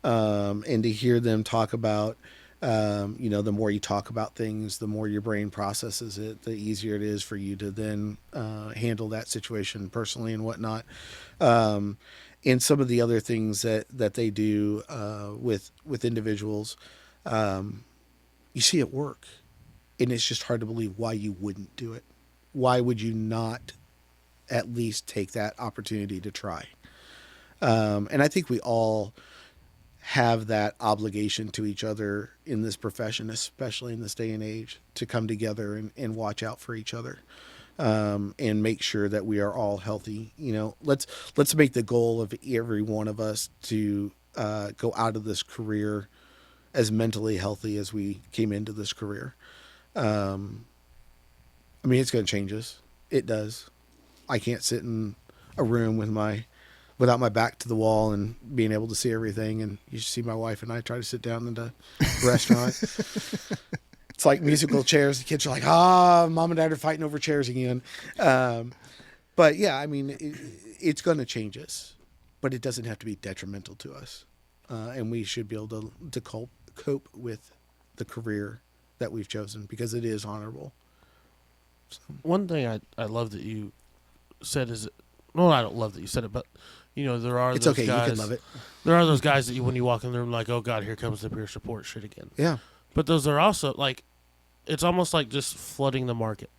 And to hear them talk about, the more you talk about things, the more your brain processes it, the easier it is for you to then handle that situation personally and whatnot. and some of the other things that they do with individuals, you see it work, and it's just hard to believe why you wouldn't do it. Why would you not at least take that opportunity to try? And I think we all have that obligation to each other in this profession, especially in this day and age, to come together and watch out for each other, and make sure that we are all healthy. You know, let's make the goal of every one of us to go out of this career as mentally healthy as we came into this career. I mean, it's going to change us. It does. I can't sit in a room without my back to the wall and being able to see everything. And you see my wife and I try to sit down in the restaurant. It's like musical chairs. The kids are like, mom and dad are fighting over chairs again. But yeah, I mean, it's going to change us, but it doesn't have to be detrimental to us. And we should be able to cope with the career that we've chosen, because it is honorable. So. One thing I love that you said is, well, I don't love that you said it, but you know, there are it's those okay, guys, you can love it. There are those guys that when you walk in the room, like, oh God, here comes the peer support shit again. Yeah. But those are also like, it's almost like just flooding the market,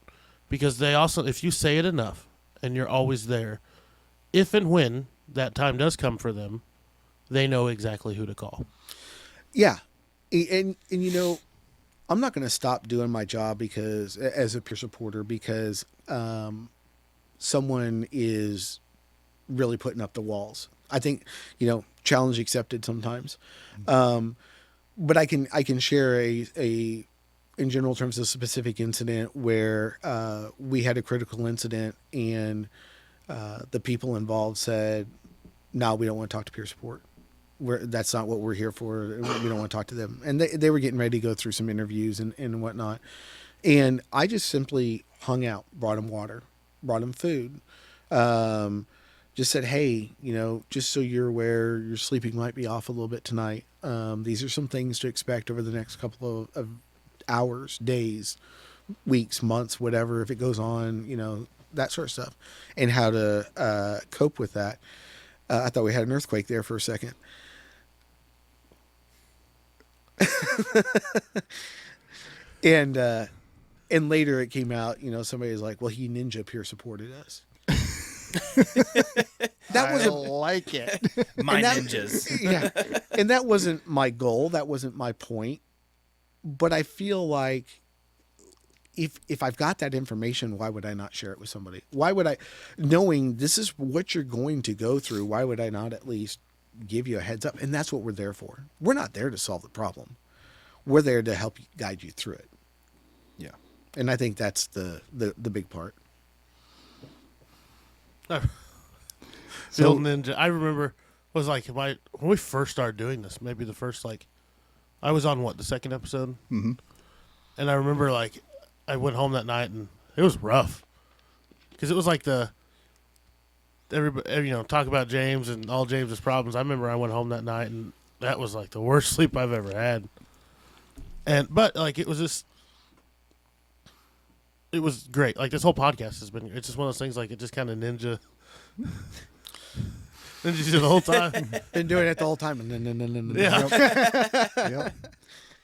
because they also, if you say it enough and you're always there, if and when that time does come for them, they know exactly who to call. Yeah. And you know, I'm not going to stop doing my job because, as a peer supporter, because someone is really putting up the walls. I think, you know, challenge accepted sometimes. But I can share a in general terms, a specific incident where we had a critical incident, and the people involved said, no, we don't want to talk to peer support. That's not what we're here for. We don't want to talk to them. And they were getting ready to go through some interviews and whatnot. And I just simply hung out, brought them water, brought them food. Just said, hey, you know, just so you're aware, your sleeping might be off a little bit tonight. These are some things to expect over the next couple of hours, days, weeks, months, whatever, if it goes on, you know, that sort of stuff, and how to cope with that. I thought we had an earthquake there for a second. And later it came out, you know, somebody was like, well, he ninja peer supported us. That wasn't like it. Ninjas. Yeah. And that wasn't my goal. That wasn't my point. But I feel like if I've got that information, why would I not share it with somebody? Why would I, knowing this is what you're going to go through, why would I not at least give you a heads up? And that's what we're there for. We're not there to solve the problem. We're there to help guide you through it. Yeah. And I think that's the big part. The old ninja. I remember was like when we first started doing this, maybe the first, like, I was on the second episode? Mm-hmm. And I remember, like, I went home that night and it was rough. Because it was like everybody, you know, talk about James and all James's problems. I remember I went home that night and that was like the worst sleep I've ever had. But like, it was just, it was great. Like, this whole podcast has been, it's just one of those things, like, it just kind of ninja the whole time. Been doing it the whole time. Yeah. Yep.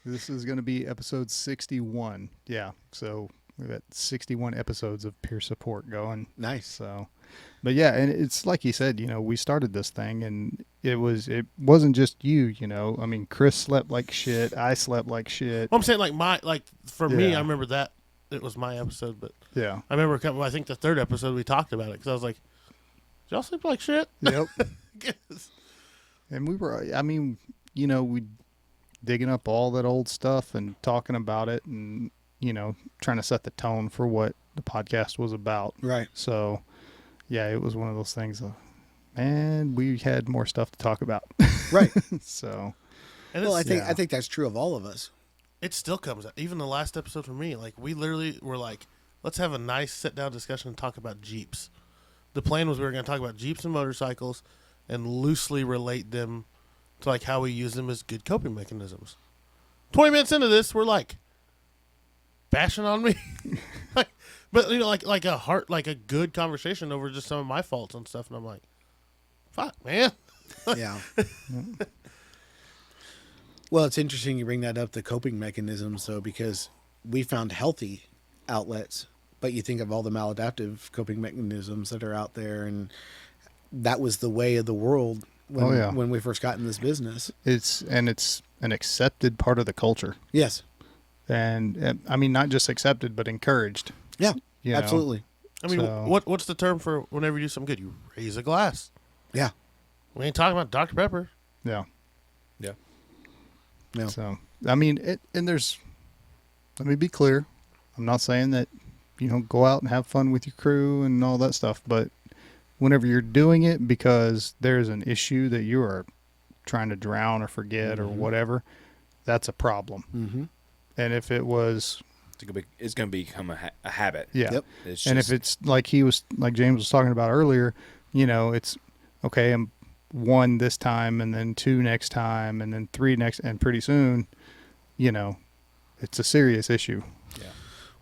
This is going to be episode 61. Yeah. So we've got 61 episodes of peer support going. Nice. So, but yeah, and it's like you said, you know, we started this thing and it wasn't just you, you know, I mean, Chris slept like shit. I slept like shit. Well, I'm saying, like, for me, Yeah. I remember that it was my episode, but Yeah. I remember I think the third episode we talked about it because I was like, did y'all sleep like shit? Yep. And we were, I mean, you know, we digging up all that old stuff and talking about it and, you know, trying to set the tone for what the podcast was about. Right. So, yeah, it was one of those things. Man, we had more stuff to talk about. Right. So, And Well, I it's- think that's true of all of us. it still comes out. Even the last episode for me, like, we literally were like, let's have a nice sit-down discussion and talk about Jeeps. The plan was we were going to talk about Jeeps and motorcycles and loosely relate them to, like, how we use them as good coping mechanisms. 20 minutes into this, we're like, bashing on me. But, you know, like a good conversation over just some of my faults and stuff. And I'm like, Fuck, man. Yeah. Well, it's interesting you bring that up, the coping mechanisms, though, because we found healthy outlets, but you think of all the maladaptive coping mechanisms that are out there, and that was the way of the world when we first got in this business. It's an accepted part of the culture. Yes. And I mean, not just accepted, but encouraged. Yeah, you know? absolutely. I mean, So- what's the term for whenever you do something good? You raise a glass. Yeah. We ain't talking about Dr. Pepper. Yeah. Yeah. Yeah. So, I mean, let me be clear. I'm not saying that, go out and have fun with your crew and all that stuff, but whenever you're doing it because there's an issue that you are trying to drown or forget or whatever, that's a problem. Mm-hmm. And if it was, it's going to become a habit. yeah. Yep. And if it's like James was talking about earlier, it's okay, I'm 1 this time and then 2 next time and then 3 next, and pretty soon, it's a serious issue. Yeah.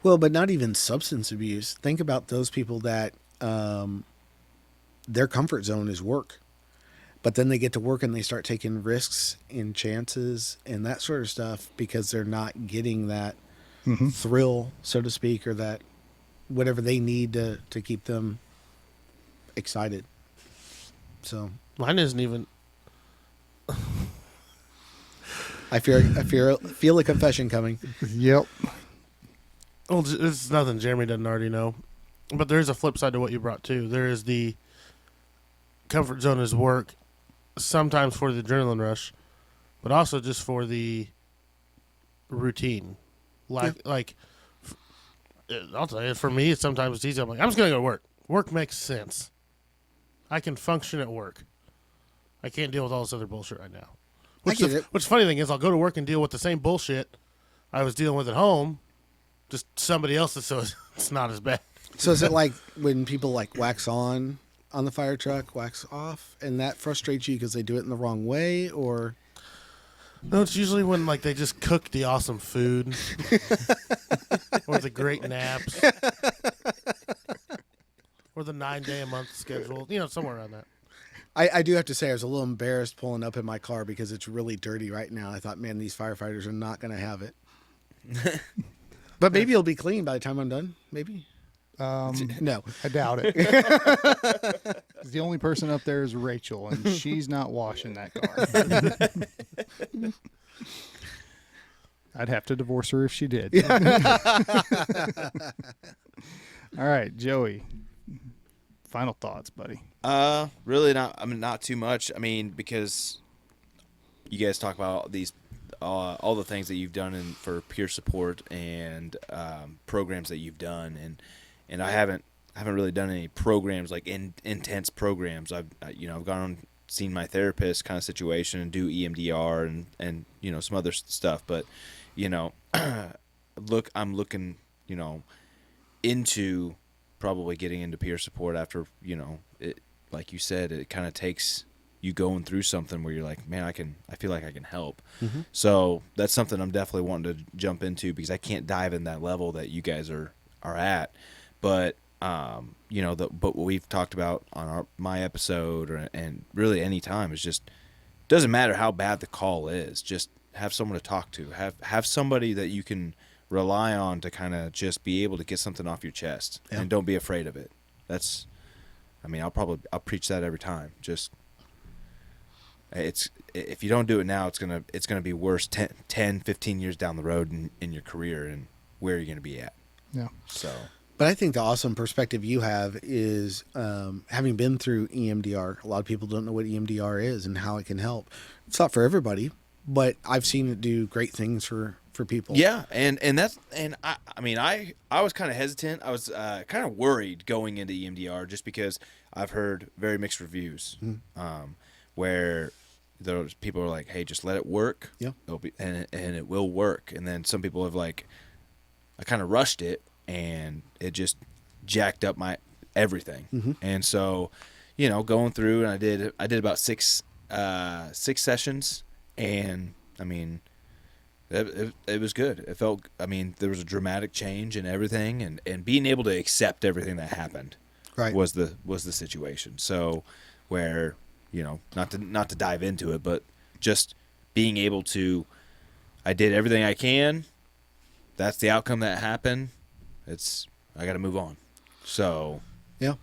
Well, but not even substance abuse. Think about those people that their comfort zone is work, but then they get to work and they start taking risks and chances and that sort of stuff because they're not getting that thrill, so to speak, or that whatever they need to keep them excited. So Mine isn't even. I feel a confession coming. Yep. Well, it's nothing Jeremy doesn't already know. But there is a flip side to what you brought, too. There is the comfort zone is work, sometimes for the adrenaline rush, but also just for the routine. I'll tell you, for me, sometimes it's easy. I'm like, I'm just going to go to work. Work makes sense. I can function at work. I can't deal with all this other bullshit right now. Which the funny thing is, I'll go to work and deal with the same bullshit I was dealing with at home, just somebody else's, so it's not as bad. So is it like when people like wax on the fire truck, wax off, and that frustrates you because they do it in the wrong way, or? No, it's usually when like they just cook the awesome food or the great naps or the 9-day-a-month schedule, somewhere around that. I do have to say I was a little embarrassed pulling up in my car because it's really dirty right now. I thought, man, these firefighters are not going to have it. But maybe it'll be clean by the time I'm done. Maybe. No, I doubt it. The only person up there is Rachel, and she's not washing that car. I'd have to divorce her if she did. All right, Joey. Final thoughts, buddy. Really not. I mean, not too much. I mean, because you guys talk about these, all the things that you've done for peer support and programs that you've done, and I haven't really done any programs like intense programs. I've gone on, seen my therapist kind of situation and do EMDR and some other stuff, but I'm looking into probably getting into peer support after it, like you said, it kind of takes you going through something where you're like, man, I feel like I can help. Mm-hmm. So that's something I'm definitely wanting to jump into because I can't dive in that level that you guys are at. But but what we've talked about on my episode and really any time is just doesn't matter how bad the call is, just have someone to talk to, have somebody that you can rely on to kind of just be able to get something off your chest, and don't be afraid of it. That's, I'll preach that every time. Just if you don't do it now, it's gonna be worse 10, 15 years down the road in your career and where you're gonna be at. Yeah. So. But I think the awesome perspective you have is having been through EMDR. A lot of people don't know what EMDR is and how it can help. It's not for everybody, but I've seen it do great things for people. Yeah, and I was kind of hesitant. I was kind of worried going into EMDR just because I've heard very mixed reviews, where those people are like, "Hey, just let it work. Yeah, and it will work." And then some people have I kind of rushed it, and it just jacked up my everything. Mm-hmm. And so, going through, and I did about six sessions, and it was good. It felt, there was a dramatic change in everything, and being able to accept everything that happened, right, was the situation. So, where not to dive into it, but just being able to, I did everything I can. That's the outcome that happened. I got to move on. So, Yeah.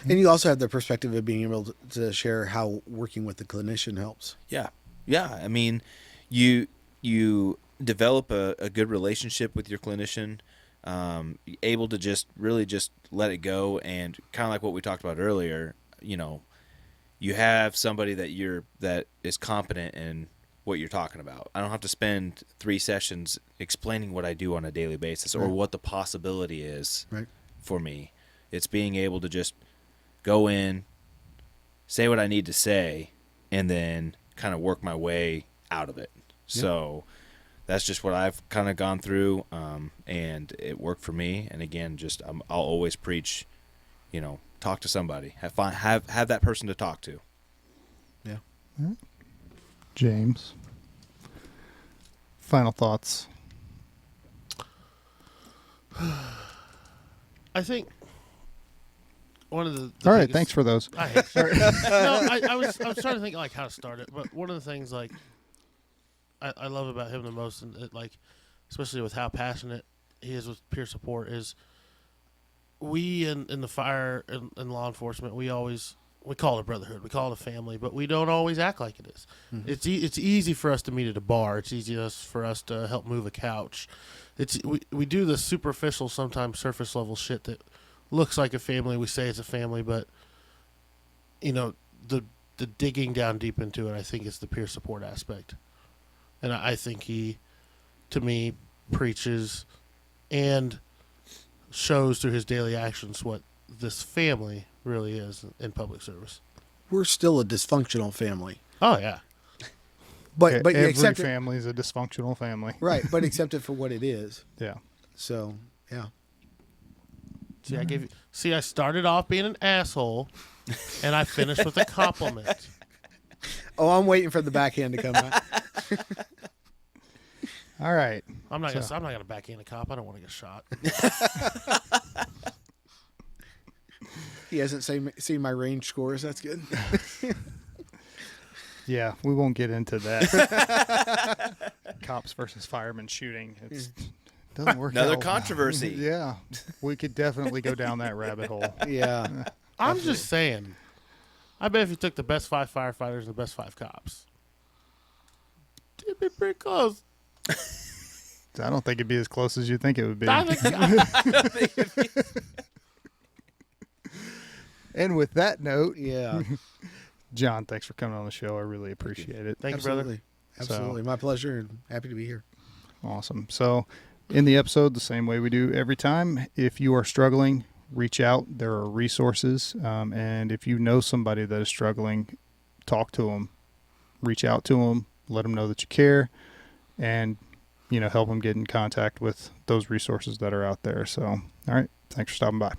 And you also have the perspective of being able to share how working with the clinician helps. yeah. I mean, you develop a good relationship with your clinician, able to just really just let it go, and kind of like what we talked about earlier, you have somebody that is competent in what you're talking about. I don't have to spend 3 sessions explaining what I do on a daily basis or what the possibility is for me. It's being able to just go in, say what I need to say, and then kind of work my way out of it. So that's just what I've kind of gone through, and it worked for me. And again, I'll always preach, talk to somebody, have that person to talk to. Yeah. James, final thoughts. I think one of the All right, biggest- thanks for those. I hate no, I was trying to think like how to start it, but one of the things like I love about him the most, and especially with how passionate he is with peer support, is we in the fire and law enforcement, we call it a brotherhood, we call it a family, but we don't always act like it is. Mm-hmm. It's easy for us to meet at a bar. It's easy for us to help move a couch. We do the superficial, sometimes surface level shit that looks like a family. We say it's a family, but the digging down deep into it, I think, is the peer support aspect. And I think he, to me, preaches and shows through his daily actions what this family really is in public service. We're still a dysfunctional family. Oh, yeah. But you every accept it, family is a dysfunctional family. right, but accept it for what it is. Yeah. So, yeah. I started off being an asshole, and I finished with a compliment. Oh, I'm waiting for the backhand to come out. All right. I'm not gonna backhand a cop. I don't want to get shot. He hasn't seen my range scores. That's good. Yeah, we won't get into that. Cops versus firemen shooting. It doesn't work Another out. controversy. Yeah, we could definitely go down that rabbit hole. Yeah. I'm just saying. I bet if you took the best 5 firefighters and the best 5 cops, it'd be pretty close. I don't think it'd be as close as you think it would be. And with that note, Yeah. John, thanks for coming on the show. I really appreciate it. Thank you, brother. Absolutely. My pleasure, and happy to be here. Awesome. So in the episode, the same way we do every time, if you are struggling, reach out. There are resources. And if you know somebody that is struggling, talk to them, reach out to them, let them know that you care, and, help them get in contact with those resources that are out there. So, all right. Thanks for stopping by.